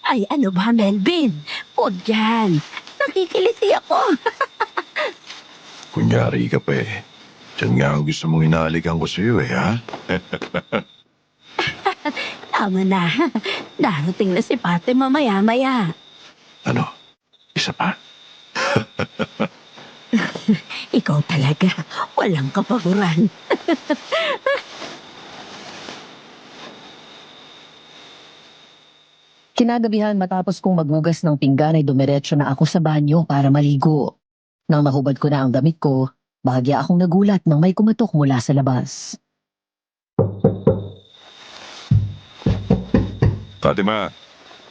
Ay, ano ba, Melvin? O dyan. Nakikiliti ako. Kunyari ka pa eh. Diyan nga ang gusto mong inahalikan ko sa'yo eh, ha? Tama na. Darating na si Fatima maya-maya. Ano? Isa pa? Ikaw talaga. Walang kapaguran. Kinagabihan matapos kong maghugas ng pinggan ay dumiretso na ako sa banyo para maligo. Nang mahubad ko na ang damit ko, bahagya akong nagulat nang may kumatok mula sa labas. Fatima,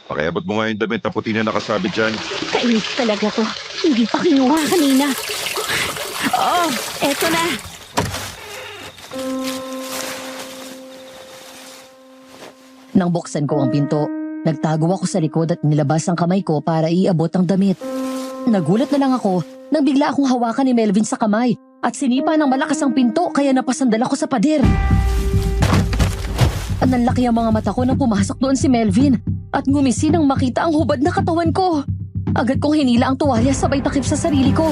pakiabot mo nga yung damit na puti na nakasabit dyan. Kainis talaga to. Hindi pa kinuha kanina. Oh, eto na. Nang buksan ko ang pinto, nagtago ako sa likod at nilabas ang kamay ko para iabot ang damit. Nagulat na lang ako nang bigla akong hawakan ni Melvin sa kamay at sinipa ng malakas ang pinto kaya napasandal ako sa pader. At nanlaki ang mga mata ko nang pumasok doon si Melvin at ngumisi nang makita ang hubad na katawan ko. Agad kong hinila ang tuwalya sabay takip sa sarili ko.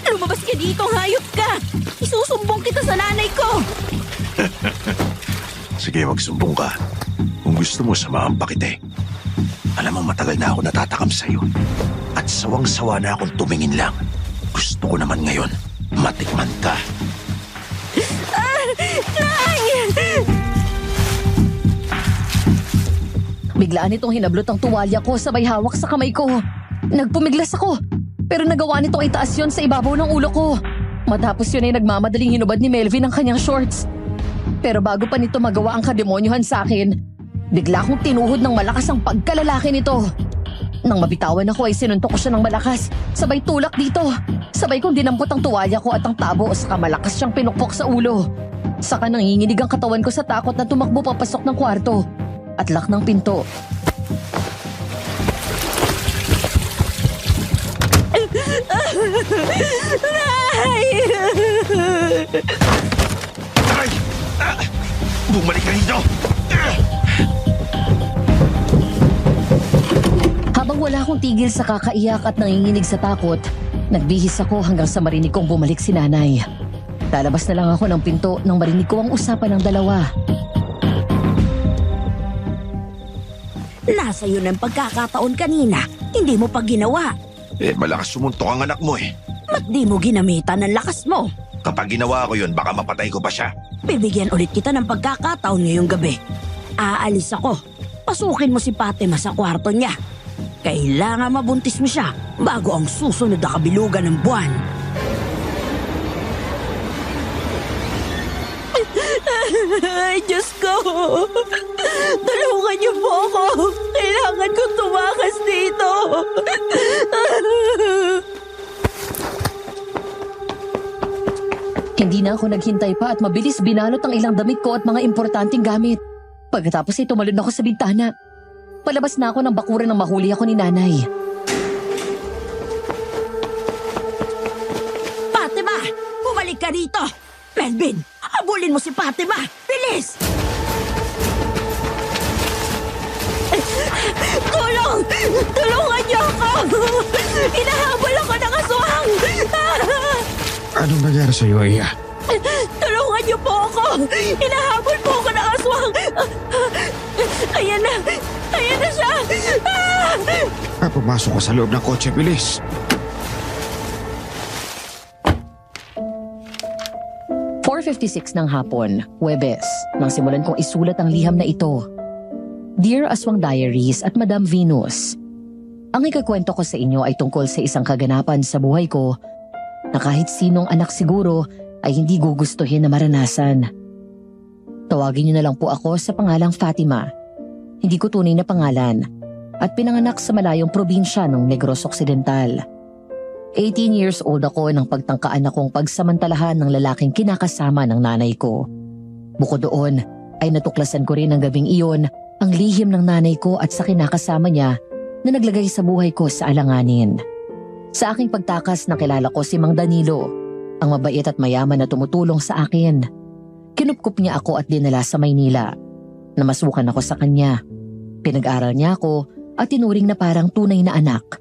Lumabas ka dito, hayop ka! Isusumbong kita sa nanay ko! Sige, magsumbong ka. Kung gusto mo, samahan pa kita eh. Alam mo, matagal na ako natatakam sa'yo. At sawang-sawa na akong tumingin lang. Gusto ko naman ngayon, matikman ka. Biglaan itong hinablot ang tuwalya ko sabay hawak sa kamay ko. Nagpumiglas ako, pero nagawa nitong itaas yon sa ibabaw ng ulo ko. Matapos yun ay nagmamadaling hinubad ni Melvin ang kanyang shorts. Pero bago pa nito magawa ang kademonyohan sa akin, bigla akong tinuhod ng malakas ang pagkalalaki nito. Nang mabitawan ako ay sinuntok ko siya ng malakas, sabay tulak dito. Sabay kong dinampot ang tuwalya ko at ang tabo saka malakas siyang pinukpok sa ulo. Saka nanginginig ang katawan ko sa takot na tumakbo papasok ng kwarto. At lock ng pinto. Ay! Bumalik ka rito! Habang wala akong tigil sa kakaiyak at nanginginig sa takot, nagbihis ako hanggang sa marinig kong bumalik si nanay. Lalabas na lang ako ng pinto nang marinig ko ang usapan ng dalawa. Nasa yun ang pagkakataon kanina. Hindi mo pa ginawa. Eh, malakas sumuntok ang anak mo eh. Ba't di mo ginamitan ng lakas mo? Kapag ginawa ko yun, baka mapatay ko pa siya. Bibigyan ulit kita ng pagkakataon ngayong gabi. Aalis ako. Pasukin mo si Fatima sa kwarto niya. Kailangan mabuntis mo siya bago ang susunod na kabilugan ng buwan. Ay, Diyos ko! Tulungan niyo po ako! Kailangan kong tumakas dito! Hindi na ako naghintay pa at mabilis binalot ang ilang damit ko at mga importanteng gamit. Pagkatapos ay tumalon ako sa bintana. Palabas na ako ng bakuran nang mahuli ako ni nanay. Fatima! Bumalik ka rito! Melvin! Habulin mo si Fatima! Bilis! Tulong! Tulungan niyo ako! Hinahabol ako ng aswang! Anong nangyari sa'yo, Iya? Tulungan niyo po ako! Hinahabol po ako ng aswang! Ayan na! Ayan na siya! Pumasok ka sa loob ng kotse, bilis! 4:56 ng hapon, Huwebes, nang simulan kong isulat ang liham na ito. Dear Aswang Diaries at Madam Venus, ang ikakwento ko sa inyo ay tungkol sa isang kaganapan sa buhay ko na kahit sinong anak siguro ay hindi gugustuhin na maranasan. Tawagin niyo na lang po ako sa pangalang Fatima. Hindi ko tunay na pangalan at pinanganak sa malayong probinsya ng Negros Occidental. 18 years old ako nang pagtangkaan akong pagsamantalahan ng lalaking kinakasama ng nanay ko. Bukod doon, ay natuklasan ko rin ng gabing iyon ang lihim ng nanay ko at sa kinakasama niya na naglagay sa buhay ko sa alanganin. Sa aking pagtakas nakilala ko si Mang Danilo, ang mabait at mayaman na tumutulong sa akin. Kinupkup niya ako at dinala sa Maynila. Namasukan ako sa kanya. Pinag-aral niya ako at tinuring na parang tunay na anak.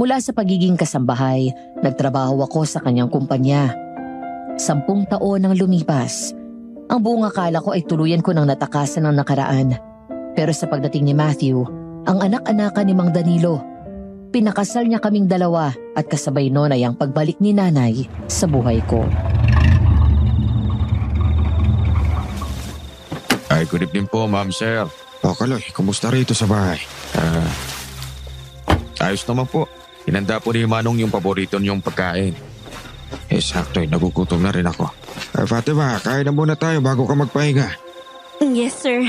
Mula sa pagiging kasambahay, nagtrabaho ako sa kanyang kumpanya. 10 taon ang lumipas. Ang buong akala ko ay tuluyan ko nang natakasan ng nakaraan. Pero sa pagdating ni Matthew, ang anak-anakan ni Mang Danilo, pinakasal niya kaming dalawa at kasabay nun ay ang pagbalik ni nanay sa buhay ko. Ay, good evening po, ma'am, sir. O, Kaloy, kumusta rito sa bahay? Ayos naman po. Hinanda po ni Manong yung paborito niyong pagkain. Sakto, nagugutom na rin ako. Fatima, kain na muna tayo bago ka magpahinga. Yes, sir.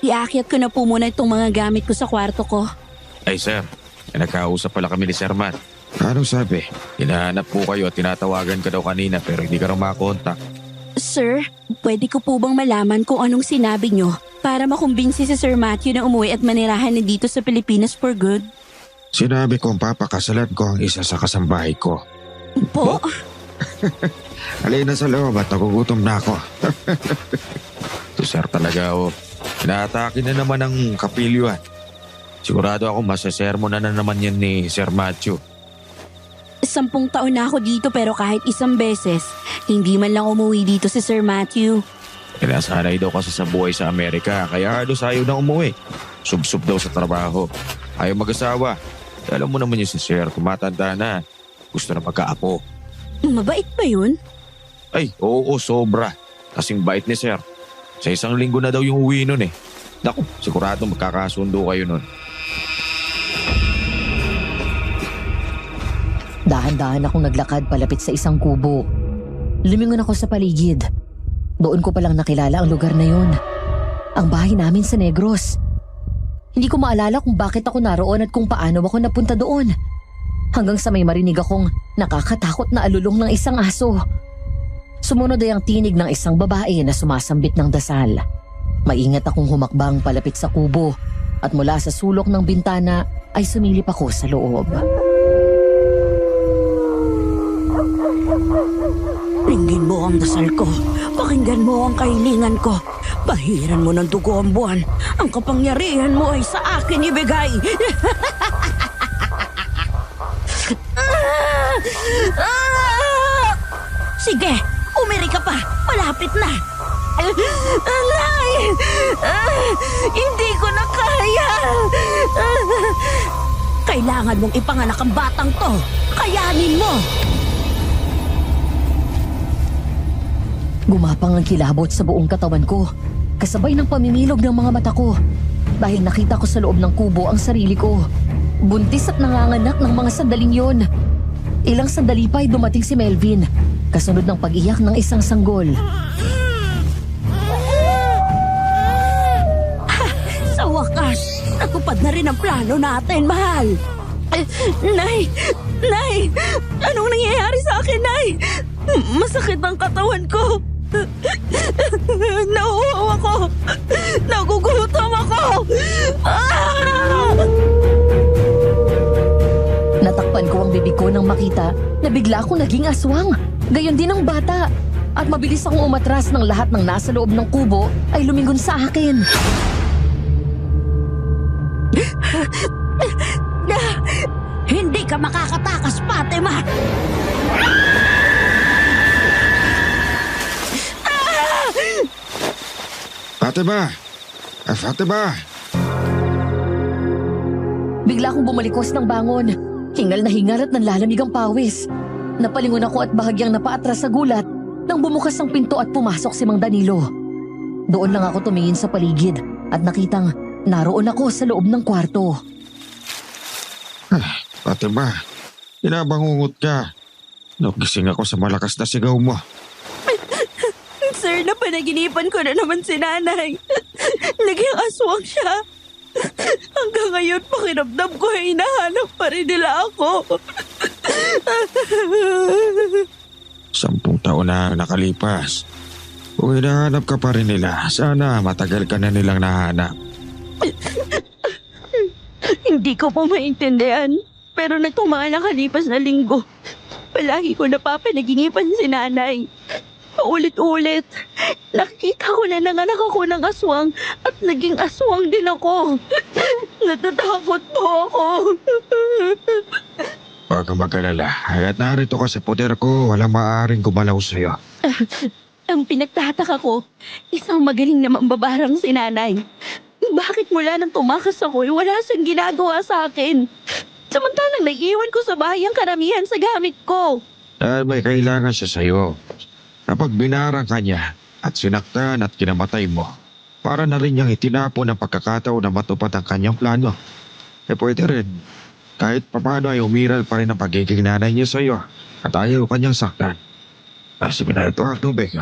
Iakyat ko na po muna itong mga gamit ko sa kwarto ko. Ay, sir. Nagkausap pala kami ni Sir Matt. Anong sabi? Hinahanap po kayo at tinatawagan ka daw kanina pero hindi ka raw makakontak. Sir, pwede ko po bang malaman kung anong sinabi nyo para makumbinsi si Sir Matthew na umuwi at manirahan na dito sa Pilipinas for good? Sinabi kong papakasalan ko ang isa sa kasambahay ko. Po? Halina sa loob at nagugutom na ako. Ito, sir, talaga oh. Inaatake na naman ang kapilyuan. Sigurado ako masasermo na naman yan ni Sir Matthew. 10 taon na ako dito pero kahit isang beses, hindi man lang umuwi dito si Sir Matthew. Nasanay daw kasi sa buhay sa Amerika kaya halos ayaw na umuwi. Sub-sub daw sa trabaho. Ayaw mag-asawa. Alam mo naman yun si Sir, tumatanda na. Gusto na magkaapo. Mabait ba yun? Ay, oo, sobra. Kasing bait ni Sir. Sa 1 linggo na daw yung uwi nun eh. Naku, sigurado magkakasundo kayo nun. Dahan-dahan akong naglakad palapit sa isang kubo. Lumingon ako sa paligid. Doon ko palang nakilala ang lugar na yun. Ang bahay namin sa Negros. Hindi ko maalala kung bakit ako naroon at kung paano ako napunta doon. Hanggang sa may marinig akong nakakatakot na alulong ng isang aso. Sumunod ay ang tinig ng isang babae na sumasambit ng dasal. Maingat akong humakbang palapit sa kubo at mula sa sulok ng bintana ay sumilip ako sa loob. Ringgin mo ang dasal ko. Pakinggan mo ang kahilingan ko. Bahiran mo ng dugo ang buwan. Ang kapangyarihan mo ay sa akin ibigay. Sige, umiri ka pa. Malapit na. Nay! Hindi ko na kaya. Kailangan mong ipanganak ang batang to. Kayanin mo. Gumapang ang kilabot sa buong katawan ko, kasabay ng pamimilog ng mga mata ko. Dahil nakita ko sa loob ng kubo ang sarili ko. Buntis at nanganganak ng mga sandaling yon. Ilang sandali pa ay dumating si Melvin, kasunod ng pag-iyak ng isang sanggol. Sa wakas, natupad na rin ang plano natin, mahal. Nay! Nay! Anong nangyayari sa akin, Nay? Masakit ang katawan ko. Nauuhaw ako. Nagugutom ako. Natakpan ko ang bibig ko nang makita na bigla akong naging aswang. Gayon din ang bata. At mabilis akong umatras ng lahat ng nasa loob ng kubo ay lumingon sa akin. Hindi ka makakatakas, Fatima! Fatima! Fatima! Bigla akong bumalikos ng bangon. Hingal na hingal at nanlalamig ang pawis. Napalingon ako at bahagyang napaatras sa gulat nang bumukas ang pinto at pumasok si Mang Danilo. Doon lang ako tumingin sa paligid at nakitang naroon ako sa loob ng kwarto. Fatima, inabangungot ka. Nagising ako sa malakas na sigaw mo. Sir, napanaginipan ko na naman si nanay. Naging aswang siya. Hanggang ngayon, pakiramdam ko ay hinahanap pa rin nila ako. 10 taon na nakalipas. Kung hinahanap ka pa rin nila, sana matagal ka na nilang nahanap. Hindi ko po maintindihan. Pero nitong mga nakalipas na linggo, Palagi ko napapanaginipan si nanay. Paulit-ulit. Nakikita ko na nanganak ako ng aswang at naging aswang din ako. Natatakot po ako. Huwag kang mag-alala. At narito ka sa poder ko, walang maaaring gumalaw sa'yo. Ang pinagtataka ko, isang magaling na mambabarang si nanay. Bakit mula nang tumakas ako, wala siyang ginagawa sa akin? Samantalang nag-iwan ko sa bahay ang karamihan sa gamit ko. Dahil may kailangan siya sa'yo. Kapag binarang ka niya at sinaktan at kinamatay mo, para na rin niyang itinapon ang pagkakataon na matupad ang kanyang plano. Pwede rin, kahit papano ay umiral pa rin ang pagiging nanay niya sa'yo at ayaw kanyang saktan. Sige na ito ang tubig.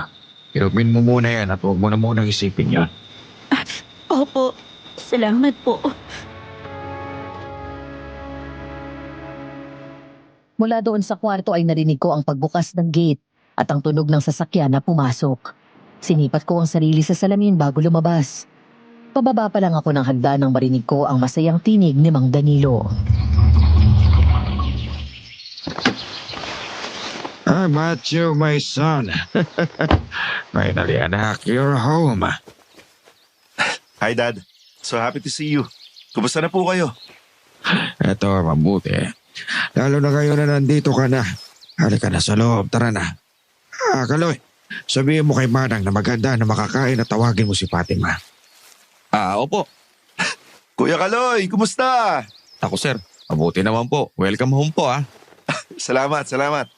Inumin mo muna yan at huwag mo na munang isipin yan. Opo, salamat po. Mula doon sa kwarto ay narinig ko ang pagbukas ng gate at ang tunog ng sasakyan na pumasok. Sinipat ko ang sarili sa salamin bago lumabas. Pababa pa lang ako ng hagdan nang marinig ko ang masayang tinig ni Mang Danilo. Matthew, my son. Finally, anak, you're home. Hi, Dad. So happy to see you. Kumusta na po kayo? Eto, mabuti. Lalo na kayo na nandito ka na. Halika na sa loob, tara na. Kaloy, sabihin mo kay Manang na maganda na makakain at tawagin mo si Fatima. Opo. Kuya Kaloy, kumusta? Ako sir, mabuti naman po. Welcome home po Salamat, salamat.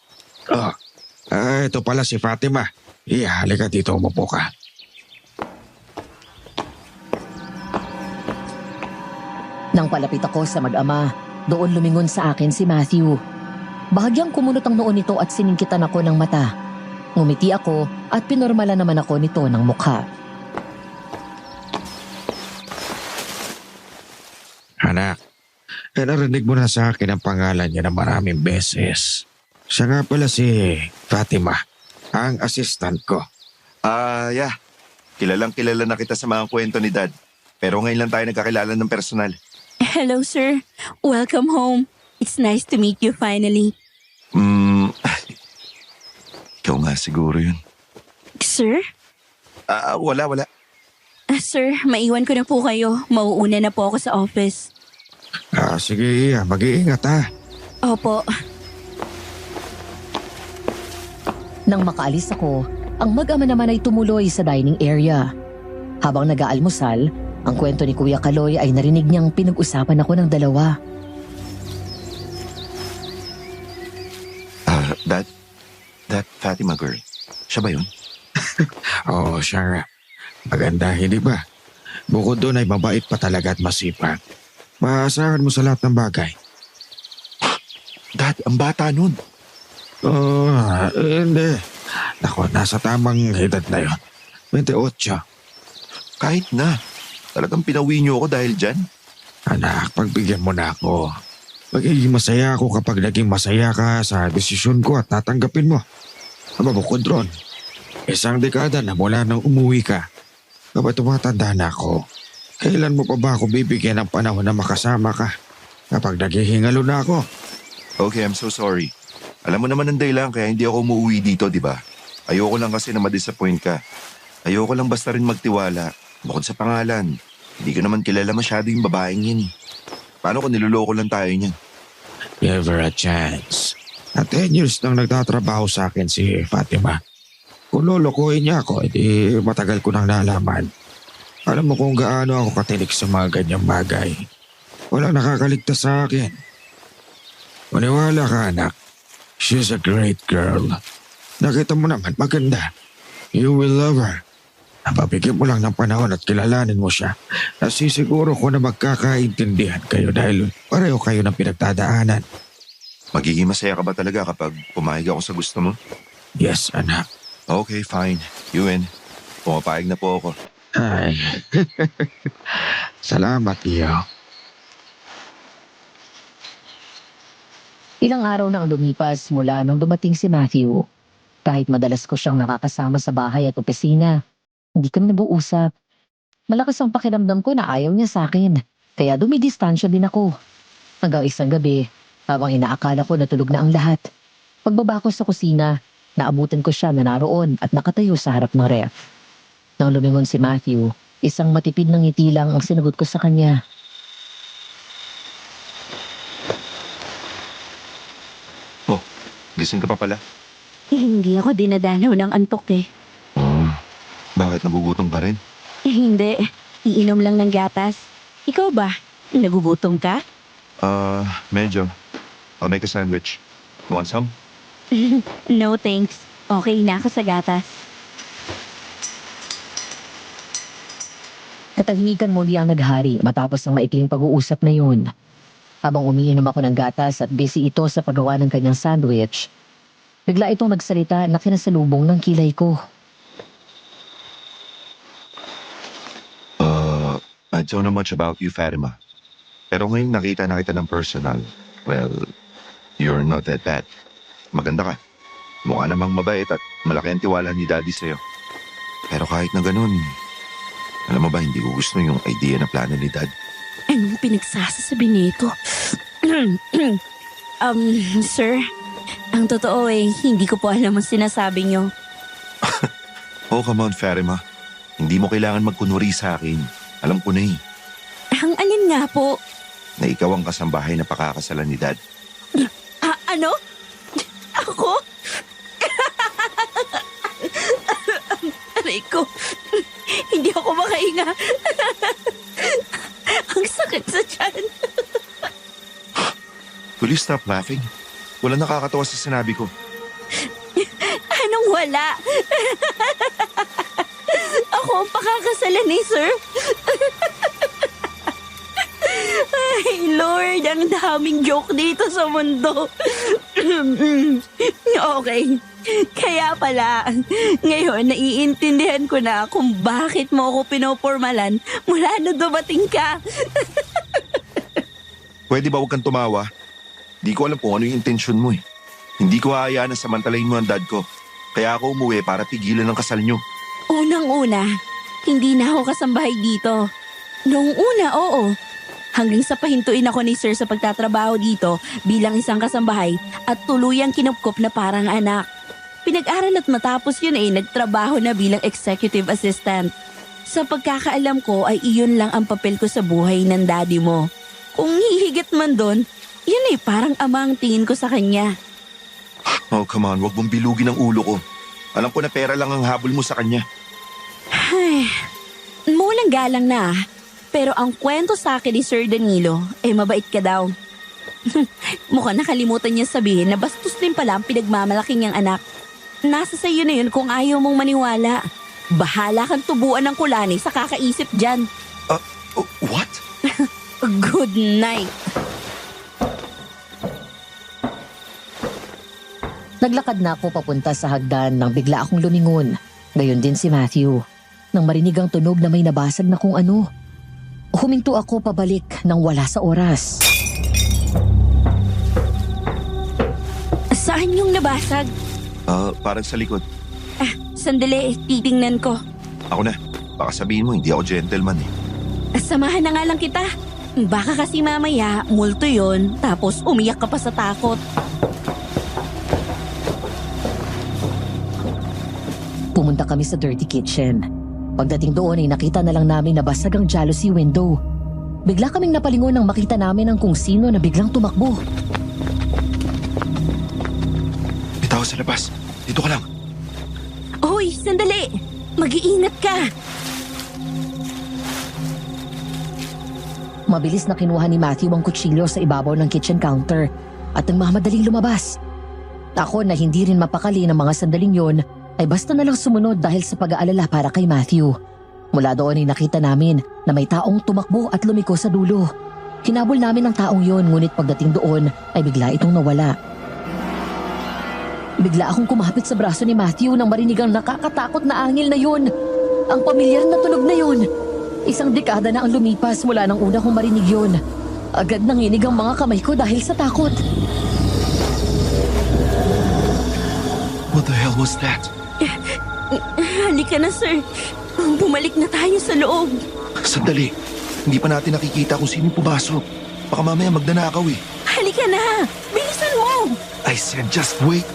Ito pala si Fatima. Halika dito, umupo ka. Nang palapit ako sa mag-ama, doon lumingon sa akin si Matthew. Bahagyang kumunot ang noo nito at siningkitan ako ng mata. Ngumiti ako at pinormala naman ako nito ng mukha. Anak, narinig mo na sa akin ang pangalan niya na maraming beses. Siya nga pala si Fatima, ang assistant ko. Yeah. Kilalang kilala na kita sa mga kwento ni Dad. Pero ngayon lang tayo nagkakilala ng personal. Hello, sir. Welcome home. It's nice to meet you finally. Ikaw nga siguro yun. Sir? Wala. Sir, maiwan ko na po kayo. Mauuna na po ako sa office. Sige, mag-iingat ha. Opo. Nang makaalis ako, ang mag-ama naman ay tumuloy sa dining area. Habang nag-aalmusal, ang kwento ni Kuya Kaloy ay narinig niyang pinag-usapan ako ng dalawa. That Fatima girl. Siya ba yun? Oo, siya nga. Maganda, hindi ba? Bukod doon ay mabait pa talaga at masipag. Maasahan mo sa lahat ng bagay. Dad, ang bata nun. Hindi. Naku, nasa tamang edad na yun. 28. Kahit na. Talagang pinawi niyo ako dahil dyan. Anak, pagbigyan mo na ako. Magiging masaya ako kapag naging masaya ka sa desisyon ko at tatanggapin mo. Bukod ron, isang dekada na mula nang umuwi ka. Kapag tumatanda na ako, kailan mo pa ba ako bibigyan ng panahon na makasama ka? Kapag naghihingalo na ako. Okay, I'm so sorry. Alam mo naman ang dahilan kaya hindi ako umuwi dito, di ba? Ayoko lang kasi na ma-disappoint ka. Ayoko lang basta rin magtiwala. Bukod sa pangalan, hindi ko naman kilala masyado yung babaeng yun. Paano kung niloloko lang tayo niyan? Give her a chance. At 10 years nang nagtatrabaho sa akin si Fatima. Kung lolokohin niya ako, edi matagal ko nang nalaman. Alam mo kung gaano ako katinik sa mga ganyang bagay. Walang nakakaligtas sa akin. Maniwala ka, anak. She's a great girl. Nakita mo naman, maganda. You will love her. Napabigyan mo lang ng panahon at kilalanin mo siya. Nasisiguro ko na magkakaintindihan kayo dahil pareho kayo ng pinagdadaanan. Magiging masaya ka ba talaga kapag pumayag ako sa gusto mo? Yes, anak. Okay, fine. You in. Pumapayag na po ako. Ay, salamat, iyo. Ilang araw na ang lumipas mula nung dumating si Matthew. Kahit madalas ko siyang nakakasama sa bahay at opisina, hindi kami nag-uusap. Malakas ang pakiramdam ko na ayaw niya sa akin, kaya dumidistansya din ako. Hanggang isang gabi, habang inaakala ko na tulog na ang lahat, Pagbaba ko sa kusina, naabutan ko siya na naroon at nakatayo sa harap ng ref. Nang lumingon si Matthew, isang matipid na ngiti lang ang sinagot ko sa kanya. Oh, gising ka pa pala? Hindi ako dinadalaw ng antok eh. Oh, bakit nagugutom pa rin? Hindi, iinom lang ng gatas. Ikaw ba? Nagugutom ka? Medyo. I'll make a sandwich. You want some? No thanks. Okay na ako sa gatas. Katahimikan muli ang naghari matapos ang maikling pag-uusap na yun. Habang umiinom ako ng gatas at busy ito sa paggawa ng kanyang sandwich, bigla itong nagsalita na kinasalubong ng kilay ko. I don't know much about you, Fatima. Pero ngayong nakita na kita ng personal, well, you're not that bad. Maganda ka. Mukha namang mabait at malaki ang tiwala ni Daddy sa'yo. Pero kahit na ganun, alam mo ba, hindi ko gusto yung idea na plano ni Dad. Anong pinagsasasabi nito? Sir, ang totoo eh, hindi ko po alam ang sinasabi niyo. Oh, come on, Fatima. Hindi mo kailangan magkunwari sa akin. Alam ko na eh, Ang alin nga po? na ikaw ang kasambahay na pakakasalan ni Dad. Ano? Ako? Aray ko. Hindi ako makahinga. Ang sakit sa tiyan. Will you stop laughing? Wala nakakatawa sa sinabi ko. Anong wala? Ako ang pakakasalan ni Sir. Ay, Lord, ang daming joke dito sa mundo. Okay. Kaya pala, ngayon naiintindihan ko na kung bakit mo ako pinopormalan mula na dumating ka. Pwede ba huwag kang tumawa? Di ko alam kung ano yung intensyon mo eh. Hindi ko hayaan na samantalayin mo ang dad ko. Kaya ako umuwi para pigilan ang kasal nyo. Unang-una, hindi na ako kasambahay dito. Noong una, oo. Hanggang sa pahintuin ako ni Sir sa pagtatrabaho dito bilang isang kasambahay at tuluyang kinupkop na parang anak. Pinag-aral at matapos yun nagtrabaho na bilang executive assistant. Sa pagkakaalam ko ay iyon lang ang papel ko sa buhay ng daddy mo. Kung hihigit man doon, yun parang ama ang tingin ko sa kanya. Oh, come on, huwag mong bilugin ang ulo ko. Alam ko na pera lang ang habol mo sa kanya. Ay, mulang galang na. Pero ang kwento sa akin ni Sir Danilo ay mabait ka daw. Mukhang nakalimutan niya sabihin na bastos din pala ang pinagmamalaki niyang anak. Nasa sa iyo na yun kung ayaw mong maniwala. Bahala kang tubuan ng kulani sa kakaisip dyan. What? Good night. Naglakad na ako papunta sa hagdan nang bigla akong lumingon. Gayon din si Matthew. Nang marinig ang tunog na may nabasag na kung ano. Huminto ako pabalik nang wala sa oras. Saan yung nabasag? Parang sa likod. Sandali, titingnan ko. Ako na. Baka sabihin mo hindi ako gentleman eh. Samahan na nga lang kita. Baka kasi mamaya, multo yon, tapos umiyak ka pa sa takot. Pumunta kami sa dirty kitchen. Pagdating doon ay nakita na lang namin na basag ang jealousy window. Bigla kaming napalingon nang makita namin ang kung sino na biglang tumakbo. May tao sa labas. Dito ka lang. Hoy, sandali! Mag-iingat ka! Mabilis na kinuha ni Matthew ang kutsilyo sa ibabaw ng kitchen counter at nagmamadaling lumabas. Ako na hindi rin mapakali ng mga sandaling yon ay basta na lang sumunod dahil sa pag-aalala para kay Matthew. Mula doon ay nakita namin na may taong tumakbo at lumiko sa dulo. Hinabol namin ang taong yon ngunit pagdating doon ay bigla itong nawala. Bigla akong kumapit sa braso ni Matthew nang marinig ang nakakatakot na angil na yun. Ang pamilyar na tunog na yun. Isang dekada na ang lumipas mula nang una kong marinig yun. Agad nanginig ang mga kamay ko dahil sa takot. What the hell was that? Halika na, sir. Bumalik na tayo sa loob. Sandali. Hindi pa natin nakikita kung sino pumasok. Baka mamaya magdanakaw eh. Halika na! Bilisan mo! I said just wait.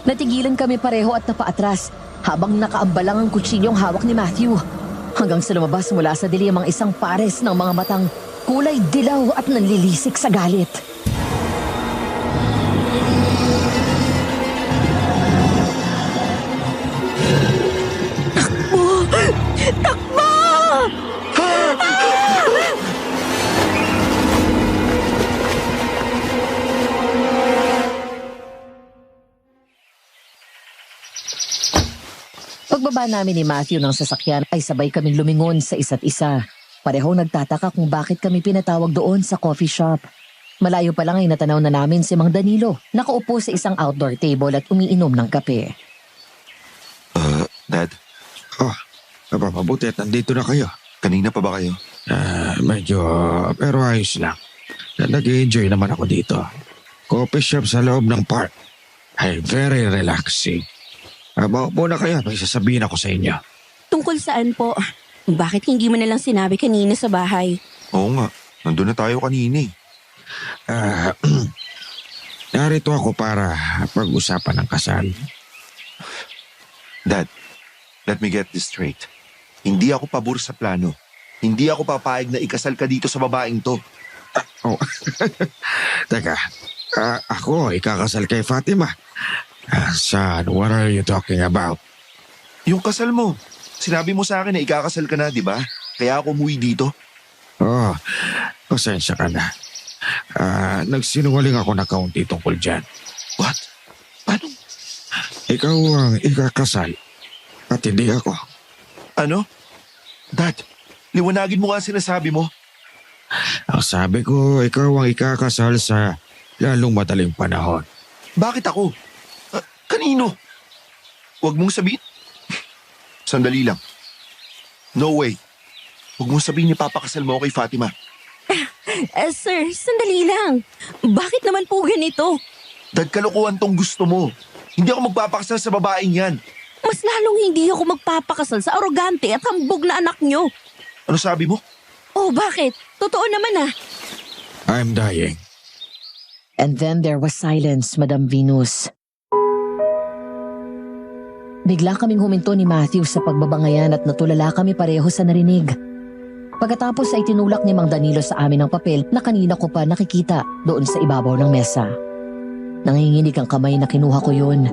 Natigilan kami pareho at napaatras habang nakaambalang ang kutsilyong hawak ni Matthew. Hanggang sa lumabas mula sa dilim ang isang pares ng mga matang kulay dilaw at nanlilisik sa galit. Takbo! Pagbaba namin ni Matthew ng sasakyan ay sabay kaming lumingon sa isa't isa. Pareho nagtataka kung bakit kami pinatawag doon sa coffee shop. Malayo pa lang ay natanaw na namin si Mang Danilo, nakaupo sa isang outdoor table at umiinom ng kape. Dad, Oh, mabuti at nandito na kayo. kanina pa ba kayo? Medyo, pero ayos lang. Nag-enjoy naman ako dito. Coffee shop sa loob ng park. Ay, very relaxing. Maupo na kayo, may sasabihin ako sa inyo. Tungkol saan po? Bakit hindi mo nalang sinabi kanina sa bahay? Oo nga, nandun na tayo kanina eh. Narito ako para pag-usapan ng kasal. Dad, let me get this straight. Hindi ako pabor sa plano. Hindi ako papayag na ikasal ka dito sa babaeng to. Oh, teka, ako ikakasal kay Fatima. Son, what are you talking about? Yung kasal mo, sinabi mo sa akin na ikakasal ka na, di ba? Kaya ako umuwi dito. Oh, pasensya ka na. Nagsinungaling ako na kaunti tungkol dyan. What? Paano? Ikaw ang ikakasal at hindi ako. Ano? Dad, liwanagin mo nga ang sinasabi mo. Ang sabi ko, ikaw ang ikakasal sa lalong madaling panahon. Bakit ako? Kanino? Huwag mong sabihin. Sandali lang. No way. Huwag mong sabihin ni papakasal mo ako kay Fatima. Sir, sandali lang. Bakit naman po ganito? Dad, kalokohan tong gusto mo. Hindi ako magpapakasal sa babaeng yan. Mas lalong hindi ako magpapakasal sa arogante at hambog na anak nyo. Ano sabi mo? Oh, bakit? Totoo naman ah. I'm dying. And then there was silence, Madam Venus. Bigla kaming huminto ni Matthew sa pagbabangayan at natulala kami pareho sa narinig. Pagkatapos ay tinulak ni Mang Danilo sa amin ang papel na kanina ko pa nakikita doon sa ibabaw ng mesa. Nanginginig ang kamay na kinuha ko yun.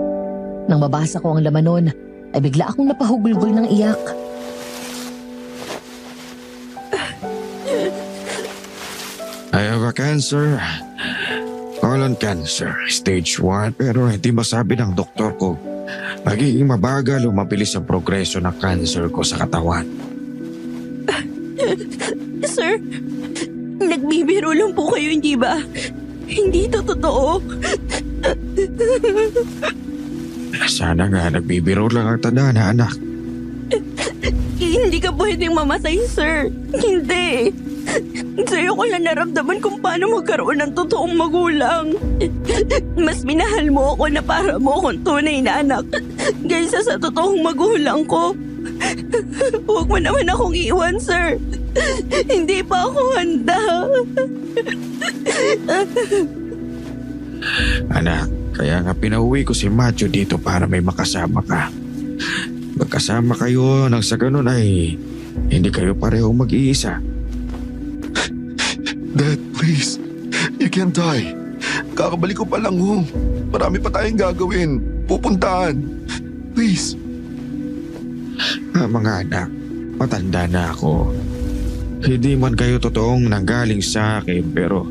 Nang mabasa ko ang laman nun, ay bigla akong napahugulgol ng iyak. I have a cancer. Colon cancer. Stage 1 pero hindi masabi ng doktor ko. Magiging mabagal o mabilis ang progreso ng cancer ko sa katawan. Sir, nagbibiro lang po kayo, hindi ba? Hindi to totoo. Sana nga nagbibiro lang ang tanda na anak. Hindi ka pwedeng mamatay, sir. Hindi. Sa'yo ko lang naramdaman kung paano magkaroon ng totoong magulang. Mas minahal mo ako na para mo akong tunay na anak kaysa sa totoong magulang ko. Huwag mo naman akong iwan, sir. Hindi pa ako handa. Anak, kaya nga pinauwi ko si Matthew dito para may makasama ka. Magkasama kayo nang sa ganun ay hindi kayo parehong mag-iisa. Dad, please. You can't die. Kakabalik ko pa lang ho. Marami pa tayong gagawin. Pupuntahan. Please. Mga anak, matanda na ako. Hindi man kayo totoong nanggaling sa akin pero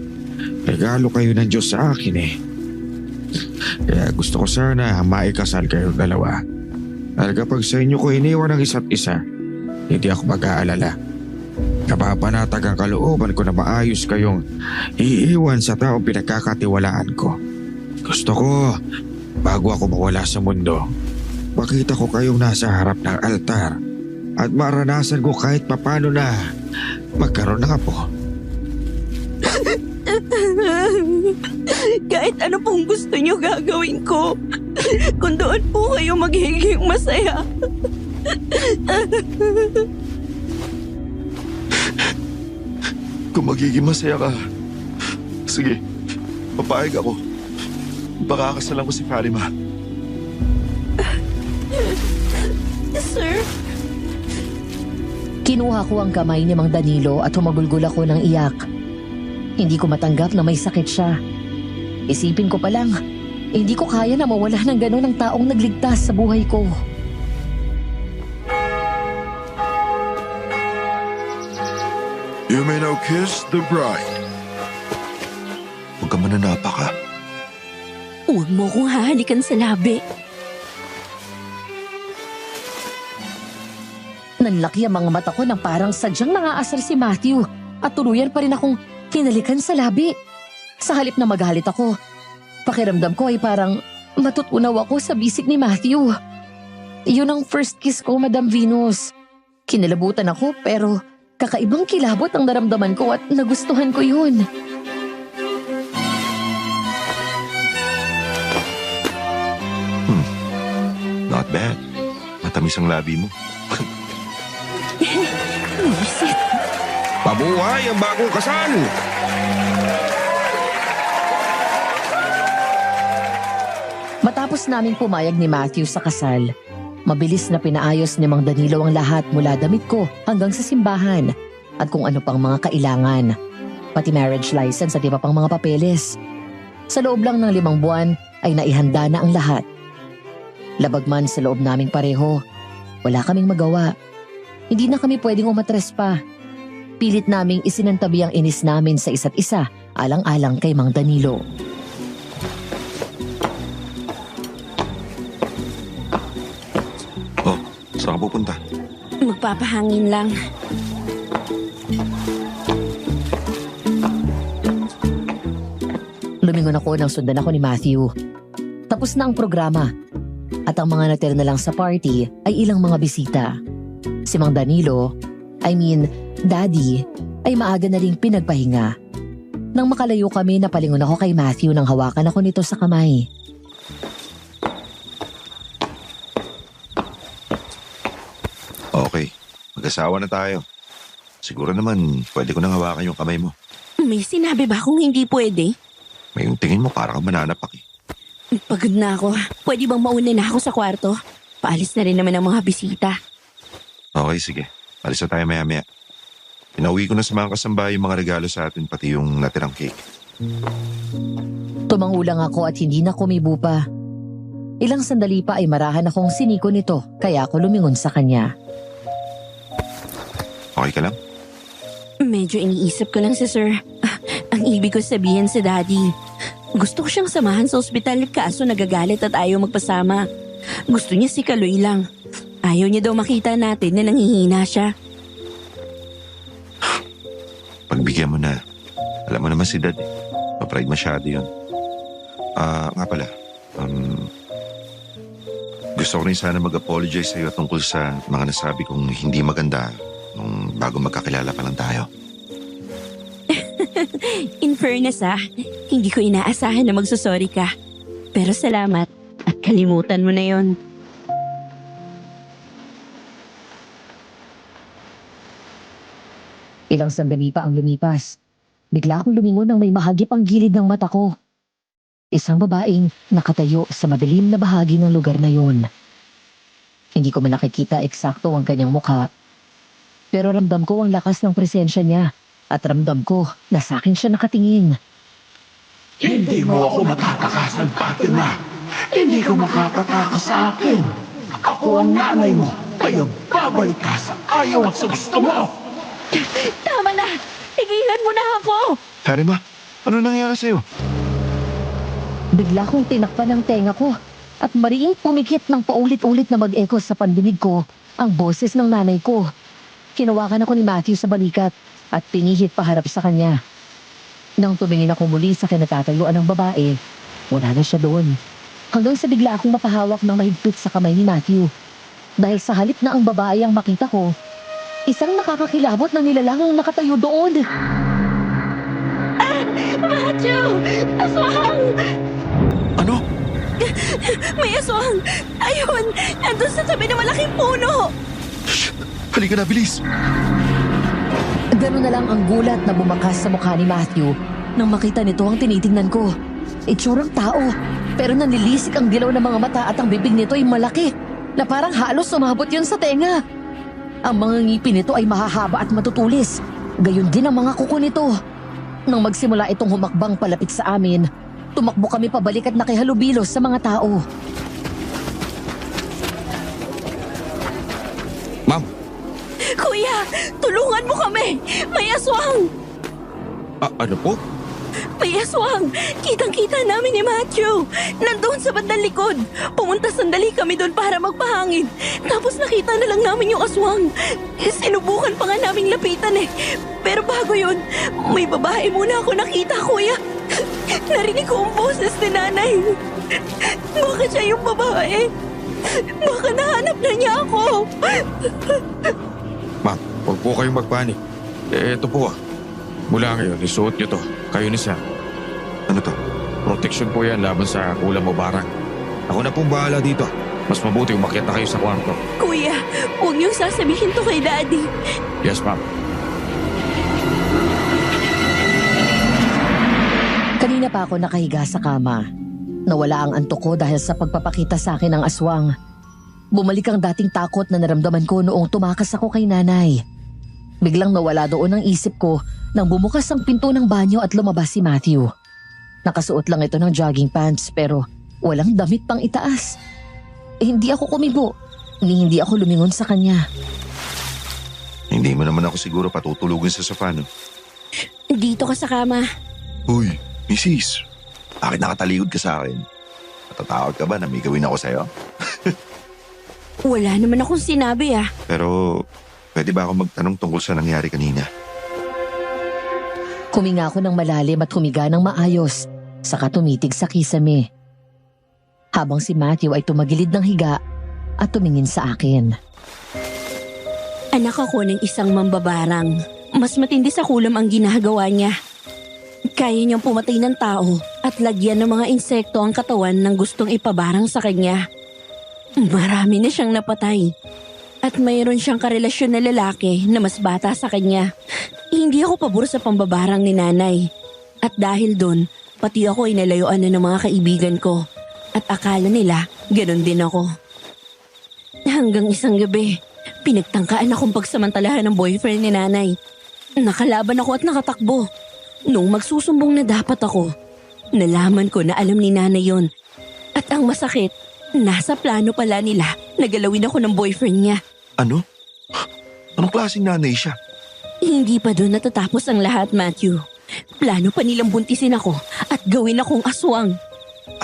regalo kayo ng Diyos sa akin eh. Kaya gusto ko sana maikasal kayong dalawa. Dahil kapag sa inyo ko iniwan ang isa't isa, hindi ako mag-aalala. Napapanatag ang kalooban ko na maayos kayong iiwan sa taong pinagkakatiwalaan ko. Gusto ko, bago ako mawala sa mundo, makita ko kayong nasa harap ng altar at maranasan ko kahit papano na magkaroon ng apo. Kahit ano pong gusto niyo gagawin ko. Kung doon po kayo magiging masaya. Kung magiging masaya ka, sige, papayag ako. Pakakasalan ko si Fatima. Sir? Kinuha ko ang kamay ni Mang Danilo at humagulgol ako ng iyak. Hindi ko matanggap na may sakit siya. Isipin ko pa lang, hindi ko kaya na mawala ng gano'n ang taong nagligtas sa buhay ko. You may now kiss the bride. Huwag ka mananapa ka. Huwag mo kong hahalikan sa labi. Nanlaki ang mga mata ko nang parang sadyang nangaasar si Matthew at tuluyan pa rin akong hinalikan sa labi. Sa halip na magalit ako, pakiramdam ko ay parang matutunaw ako sa bisig ni Matthew. Yun ang first kiss ko, Madam Venus. Kinilabutan ako pero kakaibang kilabot ang naramdaman ko at nagustuhan ko yun. Not bad. Matamis ang labi mo. Buset. Pabuhay ang bagong kasal! Matapos naming pumayag ni Matthew sa kasal, mabilis na pinaayos ni Mang Danilo ang lahat mula damit ko hanggang sa simbahan at kung ano pang mga kailangan. Pati marriage license at iba pang mga papeles. Sa loob lang ng 5 buwan ay naihanda na ang lahat. Labag man sa loob naming pareho, wala kaming magawa. Hindi na kami pwedeng umatres pa. Pilit naming isinantabi ang inis namin sa isa't isa, alang-alang kay Mang Danilo. Oh, saan ka pupunta? Magpapahangin lang. Lumingon ako nang sundan ako ni Matthew. Tapos na ang programa. At ang mga natira na lang sa party ay ilang mga bisita. Si Mang Danilo, Daddy, ay maaga na ring pinagpahinga. Nang makalayo kami, napalingon ako kay Matthew nang hawakan ako nito sa kamay. Okay, mag-asawa na tayo. Siguro naman, pwede ko nang hawakan yung kamay mo. May sinabi ba kung hindi pwede? May yung tingin mo para kang mananapak eh. Pagod na ako. Pwede bang mauna na ako sa kwarto? Paalis na rin naman ang mga bisita. Okay, sige. Alis na tayo maya-maya. Pinauwi ko na sa mga kasambahay yung mga regalo sa atin, pati yung natirang cake. Tumangulang ako at hindi na kumibo pa. Ilang sandali pa ay marahan akong siniko nito, kaya ako lumingon sa kanya. Okay ka lang? Medyo iniisip ko lang si Sir. Ang ibig ko sabihin sa Daddy. Gusto ko siyang samahan sa ospital kaso nagagalit at ayaw magpasama. Gusto niya si Kaloy lang. Ayaw niya daw makita natin na nanghihina siya. Pagbigyan mo na. Alam mo naman si Dad eh. Pa-pride masyado yun. Nga pala. Gusto ko rin sana mag-apologize sa'yo tungkol sa mga nasabi kong hindi maganda nung bago magkakilala pa lang tayo. In fairness hindi ko inaasahan na magsusorry ka. Pero salamat at kalimutan mo na yon. Ilang sandali pa ang lumipas. Bigla akong lumingon nang may mahagip ang gilid ng mata ko. Isang babaeng nakatayo sa madilim na bahagi ng lugar na yun. Hindi ko man nakikita eksakto ang kanyang mukha. Pero ramdam ko ang lakas ng presensya niya at ramdam ko na sa akin siya nakatingin. Hindi mo ako matatakasan, Fatima. Hindi ka makakatakas sa akin. Ako ang nanay mo, kaya babalik ka sa ayaw at sa gusto mo. Tama na! Tigilan mo na ako! Fatima, ano nangyari sa'yo? Bigla kong tinakpan ng tenga ko at mariing pumikit ng paulit-ulit na mag-echo sa pandinig ko ang boses ng nanay ko. Hinawakan ako ni Matthew sa balikat at pinihit paharap sa kanya. Nang tumingin ako muli sa kinatatayuan ng babae, wala na siya doon. Hanggang sa bigla akong mapahawak ng mahigpit sa kamay ni Matthew. Dahil sa halip na ang babae ang makita ko, isang nakakakilabot na nilalang ang nakatayo doon. Matthew! Aswang! Ano? May aswang! Ayun! Nandun sa tabi ng malaking puno! Shh! Halika na, bilis! Gano'n na lang ang gulat na bumakas sa mukha ni Matthew nang makita nito ang tinitingnan ko. Itsurang tao, pero nanilisik ang dilaw ng mga mata at ang bibig nito ay malaki na parang halos sumabot yun sa tenga. Ang mga ngipin nito ay mahahaba at matutulis. Gayon din ang mga kuko nito. Nang magsimula itong humakbang palapit sa amin, tumakbo kami pabalik at nakihalubilo sa mga tao. Ma'am, Kuya, tulungan mo kami! May aswang! ano po? May aswang! Kitang-kita namin ni Matthew! Nandoon sa bandang likod! Pumunta sandali kami doon para magpahangin. Tapos nakita na lang namin yung aswang. Sinubukan pa nga naming lapitan eh. Pero bago yun, may babae muna ako nakita, kuya. Narinig ko ang boses ni nanay. Baka siya yung babae. Baka nahanap na niya ako. Ma'am, huwag po kayong magpanik. Ito po Mula ngayon, isuot niyo to. Kayo ni Sam. Ano to? Proteksyon po yan laban sa kulam o barang. Ako na pong bahala dito. Mas mabuti umakyat na kayo sa kwarto. Kuya, huwag niyong sasabihin to kay Daddy. Yes, ma'am. Kanina pa ako nakahiga sa kama. Nawala ang antok ko dahil sa pagpapakita sa akin ng aswang. Bumalik ang dating takot na naramdaman ko noong tumakas ako kay nanay. Biglang nawala doon ang isip ko nang bumukas ang pinto ng banyo at lumabas si Matthew. Nakasuot lang ito ng jogging pants pero walang damit pang itaas. Hindi ako kumibo, ni hindi ako lumingon sa kanya. Hindi mo naman ako siguro patutulugin sa sofa, no? Dito ka sa kama. Uy, misis. Bakit nakataligod ka sa akin? Natatakot ka ba na may gawin ako sa'yo? Wala naman akong sinabi ah. Pero, pwede ba ako magtanong tungkol sa nangyari kanina? Huminga ako ng malalim at humiga ng maayos, saka tumitig sa kisame. Habang si Matthew ay tumagilid ng higa at tumingin sa akin. Anak ako ng isang mambabarang. Mas matindi sa kulam ang ginagawa niya. Kaya niyang pumatay ng tao at lagyan ng mga insekto ang katawan ng gustong ipabarang sa kanya. Marami na siyang napatay. At mayroon siyang karelasyon na lalaki na mas bata sa kanya. Hindi ako pabor sa pambabarang ni nanay. At dahil doon, pati ako ay nalayuan na ng mga kaibigan ko. At akala nila, ganun din ako. Hanggang isang gabi, pinagtangkaan akong pagsamantalahan ng boyfriend ni nanay. Nakalaban ako at nakatakbo. Nung magsusumbong na dapat ako, nalaman ko na alam ni nanay yon. At ang masakit, nasa plano pala nila na galawin ako ng boyfriend niya. Ano? Anong klaseng nanay siya? Hindi pa doon natatapos ang lahat, Matthew. Plano pa nilang buntisin ako at gawin akong aswang.